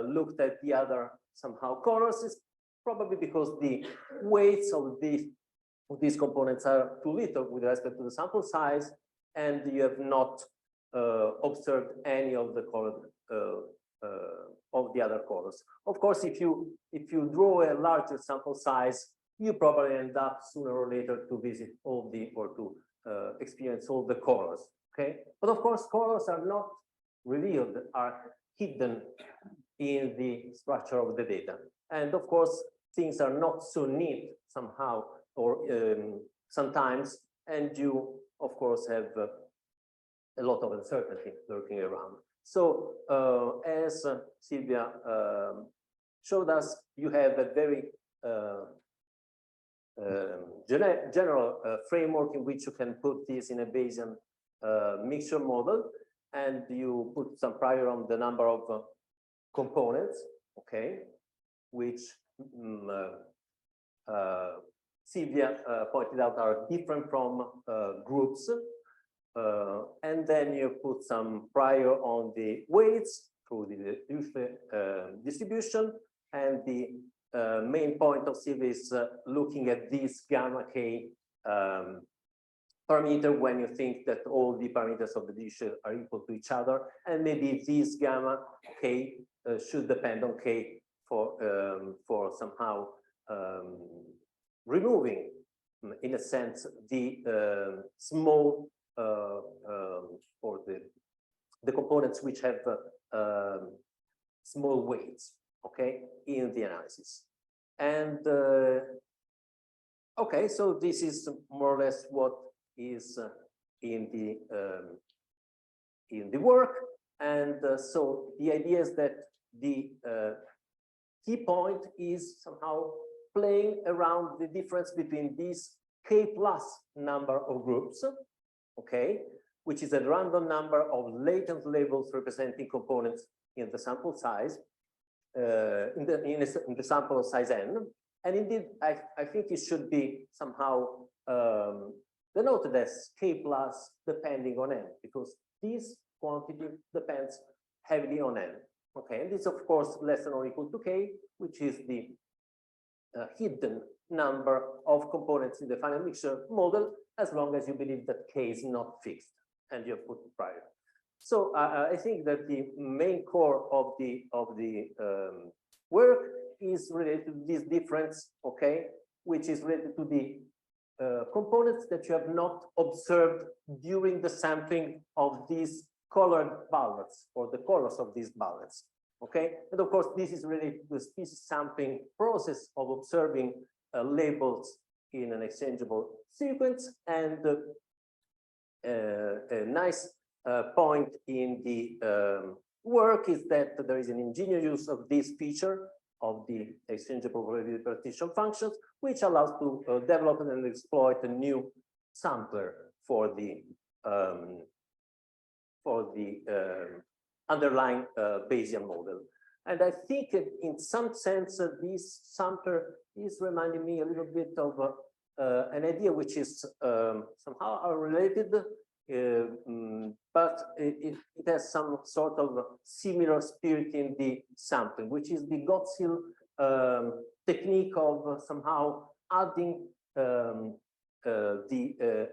looked at the other somehow colors is probably because the weights of these components are too little with respect to the sample size, and you have not observed any of the colored of the other colors. Of course, if you draw a larger sample size, you probably end up sooner or later to visit all the, or to experience all the colors, okay? But of course, colors are not revealed, are hidden in the structure of the data. And of course, things are not so neat somehow, or sometimes, and you, of course, have a lot of uncertainty lurking around. So as Sylvia showed us, you have a very general framework in which you can put this in a Bayesian mixture model, and you put some prior on the number of components, okay, which Sylvia pointed out are different from groups. And then you put some prior on the weights through the distribution, and the main point of Sylvia is looking at this gamma K parameter when you think that all the parameters of the dish are equal to each other, and maybe this gamma k should depend on k for somehow removing, in a sense, the small or the components which have small weights, okay, in the analysis. And okay, so this is more or less what is in the work. And so the idea is that the key point is somehow playing around the difference between this k plus number of groups, okay, which is a random number of latent labels representing components in the sample size, in the sample size n. And indeed, I think it should be somehow denoted as k plus depending on n, because this quantity depends heavily on n. Okay, and this, of course, less than or equal to k, which is the hidden number of components in the finite mixture model, as long as you believe that k is not fixed and you have put it prior. So I think that the main core of the work is related to this difference, okay, which is related to the components that you have not observed during the sampling of these colored ballots, or the colors of these ballots, okay? And of course, this is related to the species sampling process of observing labels in an exchangeable sequence. And a nice point in the work is that there is an ingenious use of this feature of the exchangeable partition functions, which allows to develop and exploit a new sampler for the underlying Bayesian model. And I think in some sense, this sampler is reminding me a little bit of an idea which is somehow related, but it has some sort of similar spirit in the sampling, which is the Gottsill technique of somehow adding the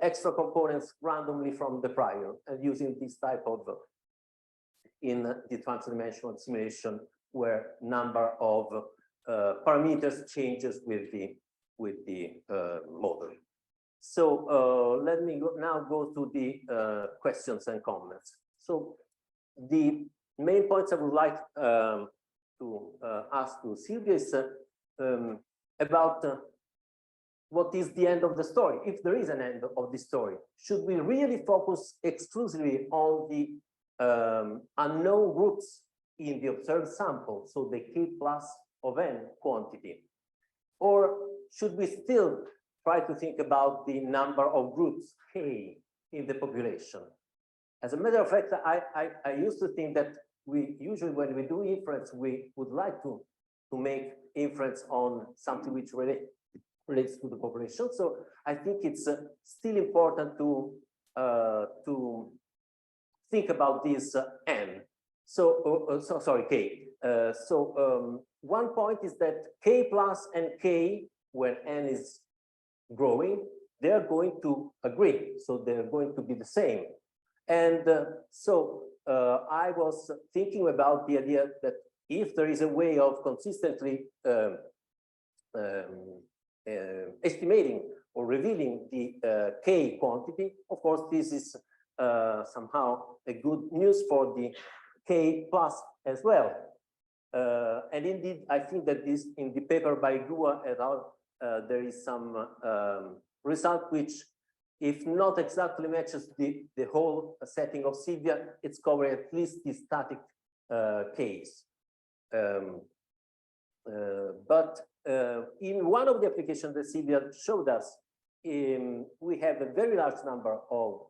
extra components randomly from the prior, and using this type of in the transdimensional simulation where number of parameters changes with the model. So let me now go to the questions and comments. So the main points I would like to ask to Sylvia is about what is the end of the story, if there is an end of the story. Should we really focus exclusively on the unknown groups in the observed sample, so the k plus of n quantity? Or should we still try to think about the number of groups k in the population? As a matter of fact, I used to think that we usually, when we do inference, we would like to make inference on something which relates to the population. So I think it's still important to think about this n. So sorry, k. One point is that k plus and k, when n is growing, they're going to agree. So they're going to be the same. And I was thinking about the idea that if there is a way of consistently estimating or revealing the k quantity, of course, this is somehow a good news for the k plus as well. And indeed, I think that this, in the paper by Gua et al., there is some result which, if not exactly matches the whole setting of Sylvia, it's covering at least the static case. But in one of the applications that Sylvia showed us, we have a very large number of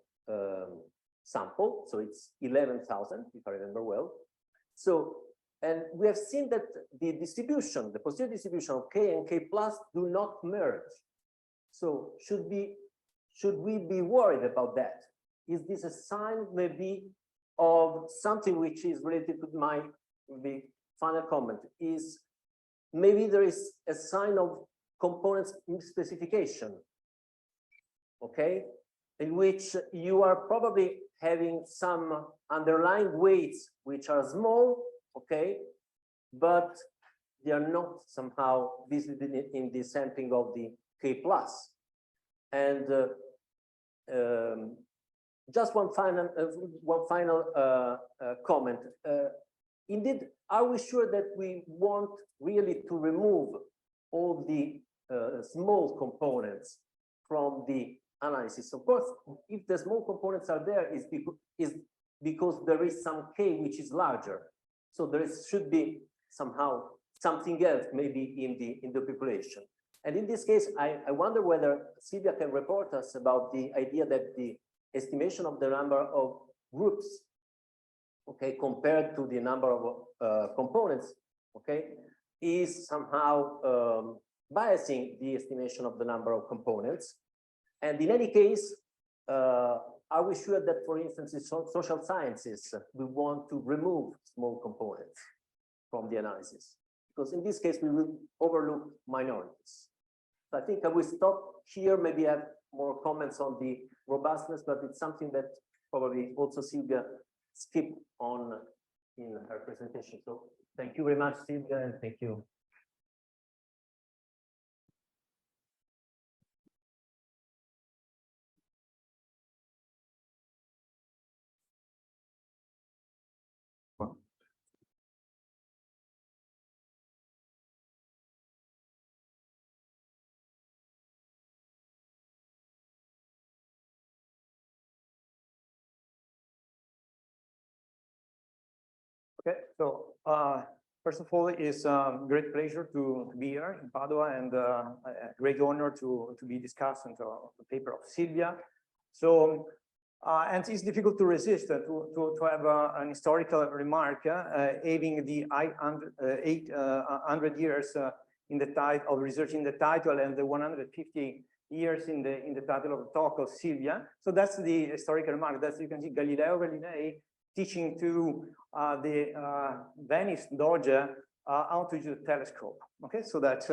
samples, so it's 11,000, if I remember well. So, and we have seen that the distribution, the posterior distribution of k and k plus do not merge. So should we be worried about that? Is this a sign maybe of something which is related to my final comment? Is maybe there is a sign of components specification, okay? in which you are probably having some underlying weights which are small, okay, but they are not somehow visible in the sampling of the K plus. And just one final comment. Indeed, are we sure that we want really to remove all the small components from the analysis? Of course, if the small components are there, is because there is some K which is larger. So there should be somehow something else maybe in the population. And in this case, I wonder whether Sylvia can report us about the idea that the estimation of the number of groups, okay, compared to the number of components, okay, is somehow biasing the estimation of the number of components. And in any case, are we sure that, for instance, in social sciences, we want to remove small components from the analysis? Because in this case, we will overlook minorities. So I think I will stop here, maybe have more comments on the robustness, but it's something that probably also Sylvia skipped on in her presentation. So thank you very much, Sylvia, and thank you. Okay, so first of all, it's a great pleasure to be here in Padua, and a great honor to be discussing the paper of Sylvia. So, and it's difficult to resist to have an historical remark, having the 800 years in the title of research in the title, and the 150 years in the title of the talk of Sylvia. So that's the historical remark. That's, you can see Galileo Galilei teaching to the Venice Doge how to use a telescope. Okay, so that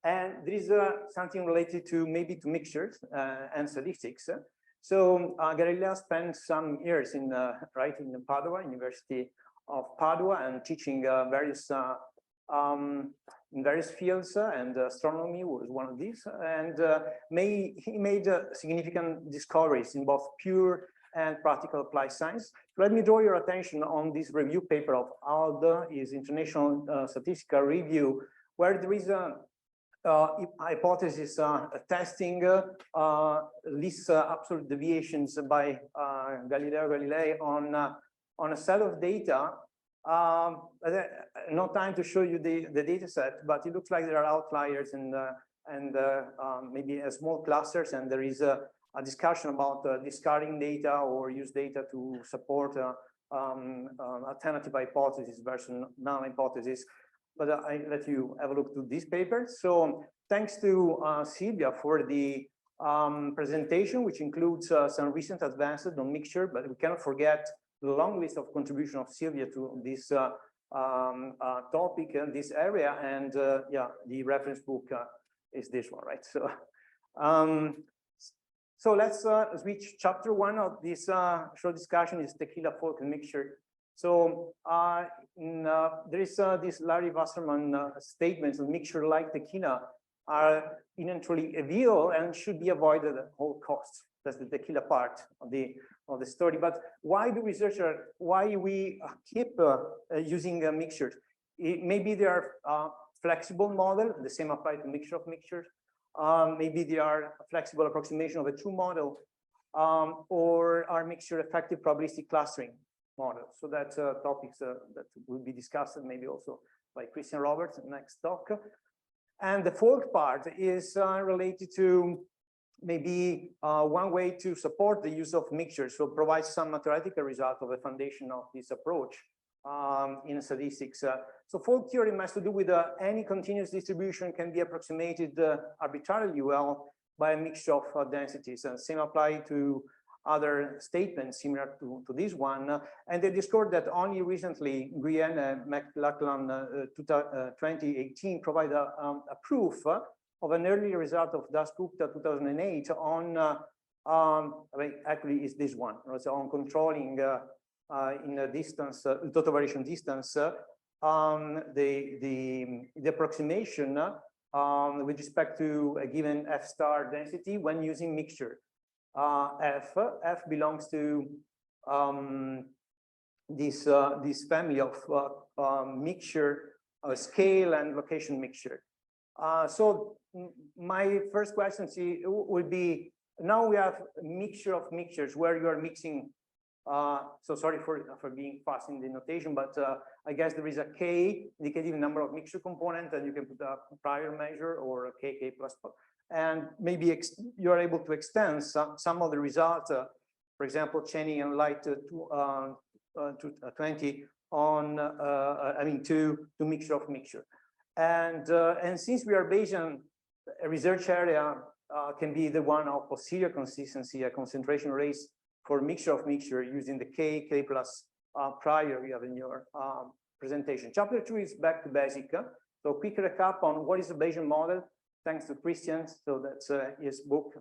and there is something related to maybe to mixtures and statistics. So Galileo spent some years in in Padua, University of Padua, and teaching various in various fields, and astronomy was one of these. And he made significant discoveries in both pure and practical applied science. Let me draw your attention on this review paper of ALD, is International Statistical Review, where there is a hypothesis testing these absolute deviations by Galileo Galilei on a set of data. No time to show you the data set, but it looks like there are outliers and maybe small clusters, and there is a discussion about discarding data or use data to support alternative hypothesis versus non-hypothesis. But I let you have a look to this paper. So thanks to Sylvia for the presentation, which includes some recent advances on mixture, but we cannot forget the long list of contribution of Sylvia to this topic and this area. And yeah, the reference book is this one, right? So so let's switch. Chapter 1 of this short discussion is tequila, folk, and mixture. So there is this Larry Wasserman statements of mixture like tequila are inherently evil and should be avoided at all costs. That's the tequila part of the story. But why do researchers, why we keep using mixtures? Maybe they are flexible model, the same apply to mixture of mixtures. Maybe they are a flexible approximation of a true model, or are mixture effective probabilistic clustering model. So that's topics that will be discussed maybe also by Christian Roberts in the next talk. And the fourth part is related to maybe one way to support the use of mixtures, so provide some theoretical result of the foundation of this approach in statistics. So folk theorem has to do with any continuous distribution can be approximated arbitrarily well by a mixture of densities, and same apply to other statements similar to this one. And they discovered that only recently, Nguyen and McLachlan 2018 provided a proof of an early result of Dasgupta 2008 on I mean, actually is this one. So on controlling in a distance, total variation distance, the approximation with respect to a given F star density when using mixture. F belongs to this family of mixture, scale and location mixture. So my first question would be, now we have a mixture of mixtures where you are mixing. So sorry for being fast in the notation, but I guess there is a K indicative number of mixture component, and you can put a prior measure or a K plus, and maybe you are able to extend some of the results, for example, chaining and light to 20 on, I mean, to mixture of mixture. And since we are based on a research area, can be the one of posterior consistency, a concentration rates for mixture of mixture using the K plus prior you have in your presentation. Chapter 2 is back to basic. So quick recap on what is the Bayesian model, thanks to Christian. So that's his book.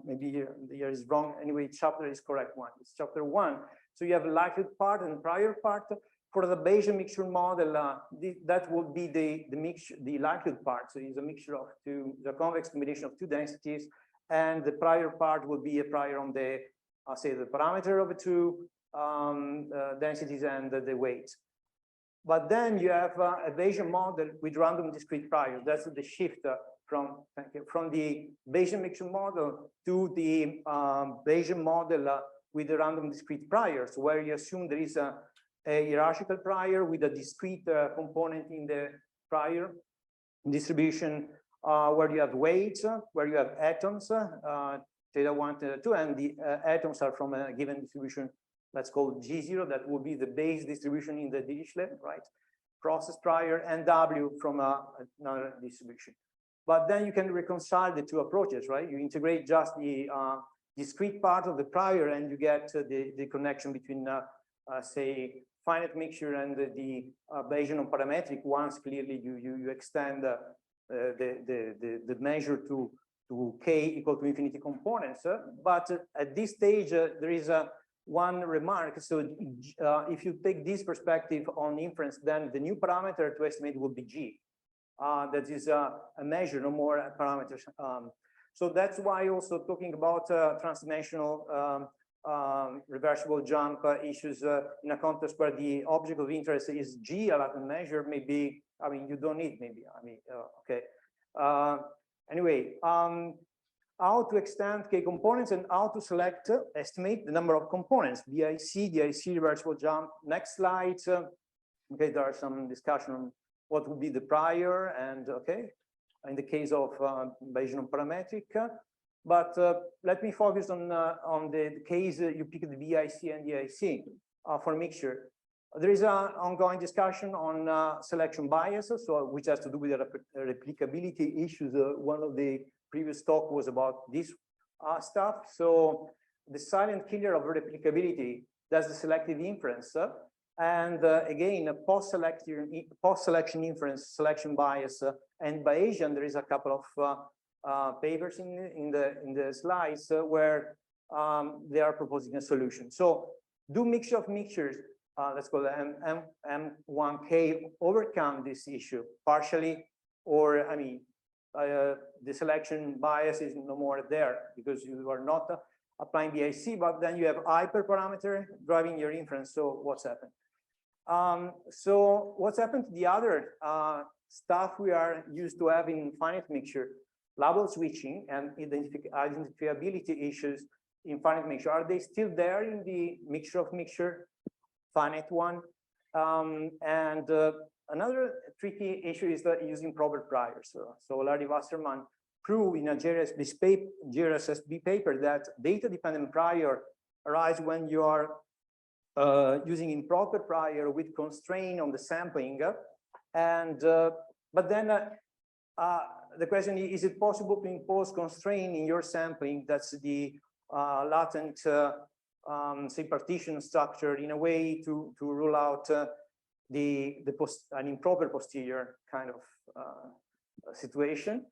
Maybe the year is wrong. Anyway, chapter is correct one. It's chapter 1. So you have a likelihood part and prior part. For the Bayesian mixture model, that would be the likelihood part. So it's a mixture of the convex combination of two densities, and the prior part would be a prior on the, say, the parameter of the two densities and the weight. But then you have a Bayesian model with random discrete priors. That's the shift from the Bayesian mixture model to the Bayesian model with the random discrete priors, where you assume there is a hierarchical prior with a discrete component in the prior distribution, where you have weights, where you have atoms, theta 1, theta 2, and the atoms are from a given distribution that's called G0. That will be the base distribution in the Dirichlet, right? Process prior, and W from another distribution. But then you can reconcile the two approaches, right? You integrate just the discrete part of the prior, and you get the connection between, say, finite mixture and the Bayesian on parametric ones. Clearly, you extend the measure to K equal to infinity components. But at this stage, there is one remark. So if you take this perspective on inference, then the new parameter to estimate will be G. That is a measure, no more parameters. So that's why also talking about transdimensional reversible jump issues in a context where the object of interest is G, a Latent measure, maybe, I mean, you don't need maybe, I mean, okay. Anyway, how to extend K components and how to select, estimate the number of components, DIC reversible jump. Next slide. Okay, there are some discussion on what would be the prior, and okay, in the case of Bayesian on parametric. But let me focus on the case you pick the VIC and DIC for mixture. There is an ongoing discussion on selection bias, so which has to do with the replicability issues. One of the previous talk was about this stuff. So the silent killer of replicability, that's the selective inference. And again, post-selection inference, selection bias, and Bayesian. There is a couple of papers in the slides where they are proposing a solution. So do mixture of mixtures, let's call it M1K, overcome this issue partially, or I mean, the selection bias is no more there because you are not applying BIC, but then you have hyperparameter driving your inference. So what's happened? So what's happened to the other stuff we are used to have in finite mixture? Label switching and identifiability issues in finite mixture. Are they still there in the mixture of mixture finite one? And another tricky issue is that using proper priors. So Larry Wasserman proved in a JRSSB paper that data-dependent prior arise when you are using improper prior with constraint on the sampling. And but then the question is it possible to impose constraint in your sampling? That's the latent say partition structure in a way to rule out an improper posterior kind of situation.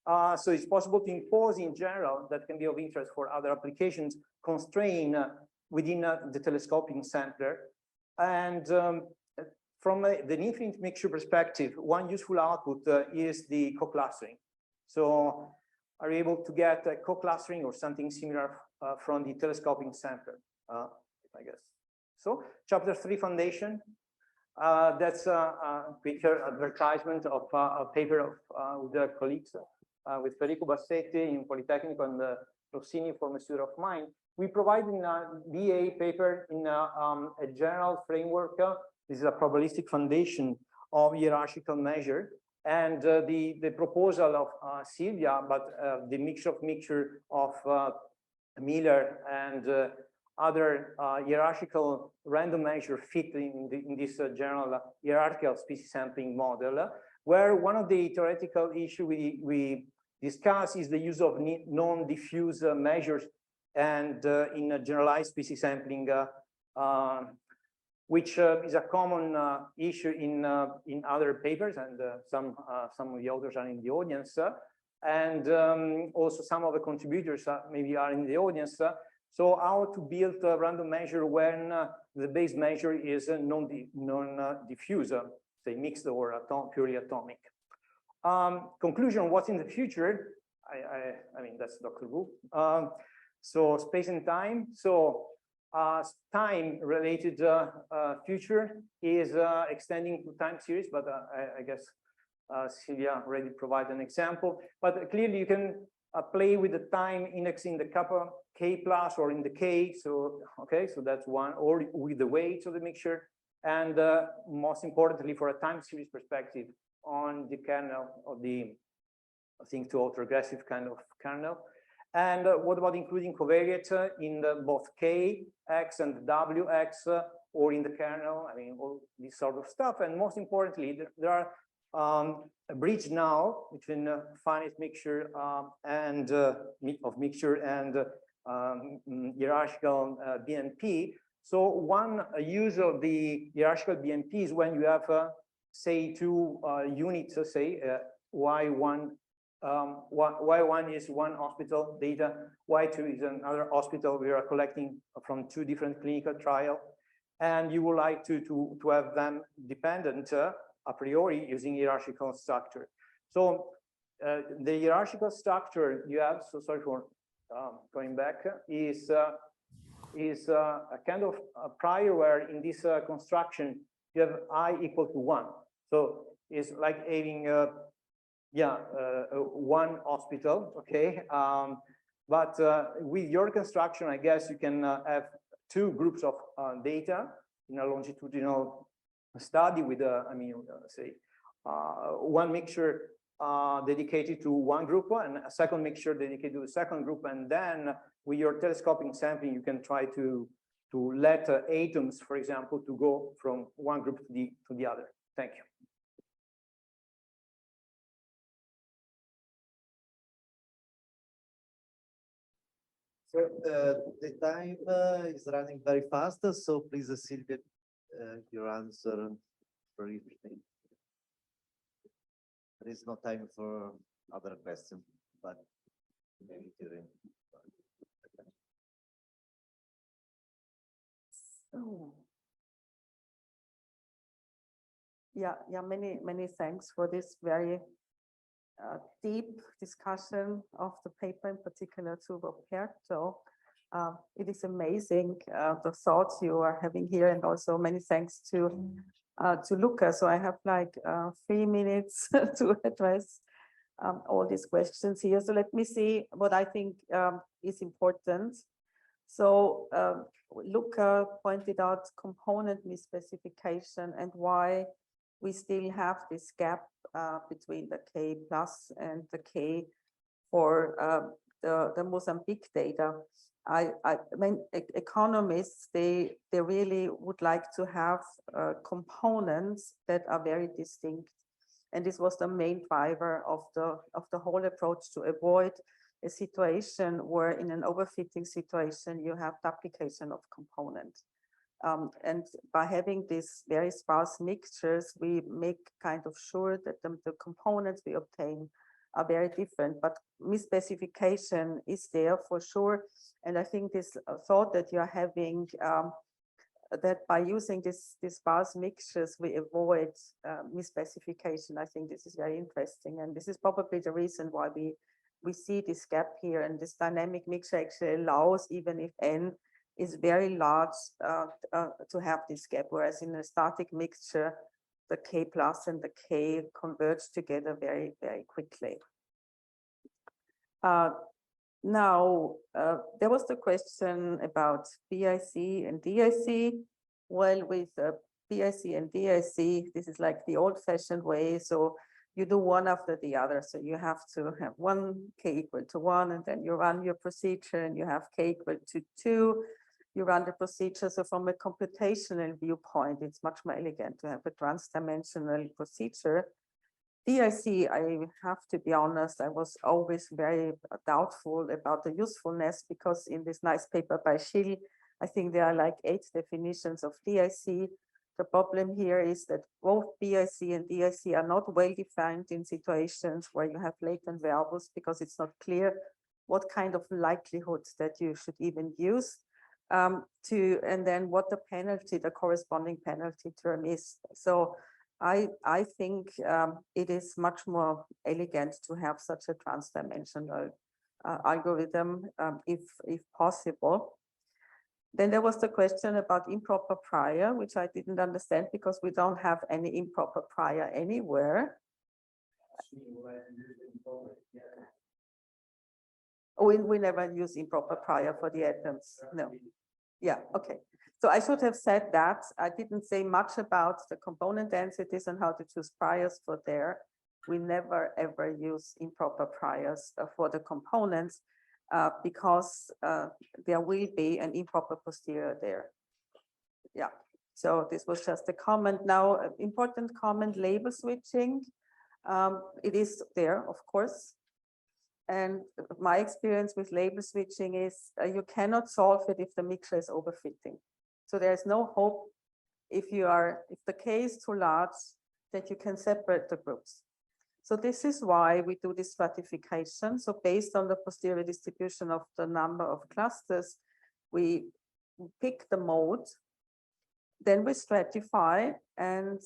So it's possible to impose in general, that can be of interest for other applications, constraint within the telescoping sampler. And from the infinite mixture perspective, one useful output is the co-clustering. So are you able to get a co-clustering or something similar from the telescoping sampler, I guess. So chapter 3 foundation, that's a quick advertisement of a paper of with the colleagues, with Federico Bassetti in Politecnico and Rossini for a student of mine. We provide in a BA paper in a general framework. This is a probabilistic foundation of hierarchical measure. And the proposal of Sylvia, but the mixture of Miller and other hierarchical random measure fit in this general hierarchical species sampling model, where one of the theoretical issues we discuss is the use of non-diffuse measures and in a generalized species sampling, which is a common issue in other papers, and some of the authors are in the audience, and also some of the contributors maybe are in the audience. So how to build a random measure when the base measure is non-diffuse, say mixed or purely atomic. Conclusion, what's in the future? I mean, that's Dr. Wu. So space and time. So time-related future is extending to time series, but I guess Sylvia already provided an example. But clearly, you can play with the time index in the kappa k plus or in the k. So okay, so that's one, or with the weights of the mixture, and most importantly, for a time series perspective on the kernel of the, I think, to autoregressive kind of kernel. And what about including covariate in both k, x, and wx, or in the kernel? I mean, all this sort of stuff. And most importantly, there are a bridge now between finite mixture and of mixture and hierarchical BNP. So one use of the hierarchical BNP is when you have, say, two units, say Y1. Y1 is one hospital data, Y2 is another hospital. We are collecting from two different clinical trials, and you would like to have them dependent a priori using hierarchical structure. So the hierarchical structure you have, so sorry for going back, is a kind of a prior where in this construction you have I equal to 1. So it's like having one hospital, okay? But with your construction, I guess you can have two groups of data in a longitudinal study with, say, one mixture dedicated to one group and a second mixture dedicated to the second group. And then with your telescoping sampling, you can try to let atoms, for example, to go from one group to the other. Thank you. So the time is running very fast, so please, Sylvia, your answer briefly. There is no time for other questions, but maybe during. Oh. Yeah, many thanks for this very deep discussion of the paper, in particular to Roberto. It is amazing the thoughts you are having here, and also many thanks to Luca. So I have like 3 minutes to address all these questions here. So let me see what I think is important. So Luca pointed out component misspecification and why we still have this gap between the K plus and the K for the Mozambique data. I mean, economists, they really would like to have components that are very distinct. And this was the main driver of the whole approach, to avoid a situation where in an overfitting situation, you have duplication of components. And by having these very sparse mixtures, we make kind of sure that the components we obtain are very different, but misspecification is there for sure. And I think this thought that you're having, that by using these sparse mixtures, we avoid misspecification. I think this is very interesting. And this is probably the reason why we see this gap here. And this dynamic mixture actually allows, even if N is very large, to have this gap. Whereas in a static mixture, the K plus and the K converge together very, very quickly. Now, there was the question about BIC and DIC. Well, with BIC and DIC, this is like the old-fashioned way. So you do one after the other. So you have to have one K equal to 1, and then you run your procedure, and you have K equal to 2. You run the procedure. So from a computational viewpoint, it's much more elegant to have a trans-dimensional procedure. DIC, I have to be honest, I was always very doubtful about the usefulness, because in this nice paper by Schill, I think there are like 8 definitions of DIC. The problem here is that both BIC and DIC are not well defined in situations where you have latent variables, because it's not clear what kind of likelihood that you should even use and then what the penalty, the corresponding penalty term is. So I think it is much more elegant to have such a trans-dimensional algorithm if possible. Then there was the question about improper prior, which I didn't understand, because we don't have any improper prior anywhere. We never use improper prior for the atoms. No. Yeah, okay. So I should have said that. I didn't say much about the component densities and how to choose priors for there. We never ever use improper priors for the components because there will be an improper posterior there. Yeah, so this was just a comment. Now, important comment, label switching. It is there, of course. And my experience with label switching is you cannot solve it if the mixture is overfitting. So there's no hope if the K is too large that you can separate the groups. So this is why we do this stratification. So based on the posterior distribution of the number of clusters, we pick the mode, then we stratify, and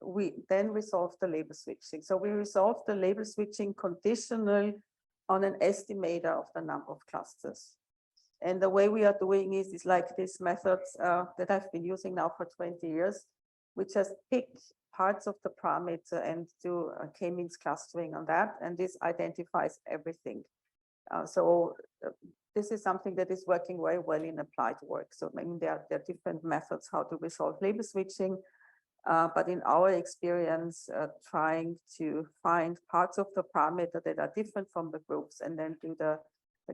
we then resolve the label switching. So we resolve the label switching conditional on an estimator of the number of clusters. And the way we are doing is like this method that I've been using now for 20 years. We just pick parts of the parameter and do a k-means clustering on that, and this identifies everything. So this is something that is working very well in applied work. So I mean, there are different methods how to resolve label switching. But in our experience, trying to find parts of the parameter that are different from the groups and then do the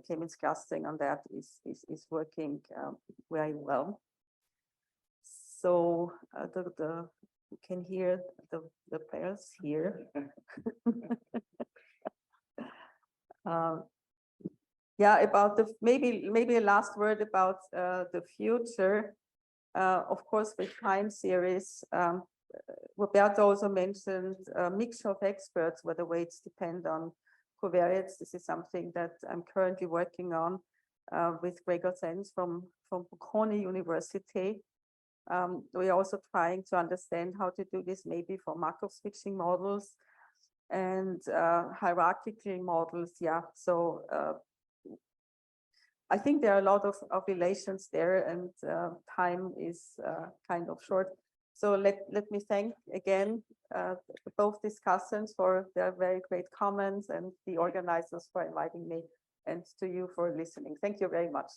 k-means clustering on that is working very well. So you can hear the pairs here. Yeah, about maybe a last word about the future. Of course, with time series, Roberto also mentioned a mixture of experts where the weights depend on covariates. This is something that I'm currently working on with Gregor Zenz from Bocconi University. We're also trying to understand how to do this maybe for Markov switching models and hierarchical models. Yeah, so I think there are a lot of relations there, and time is kind of short. So let me thank again both discussants for their very great comments, and the organizers for inviting me, and to you for listening. Thank you very much.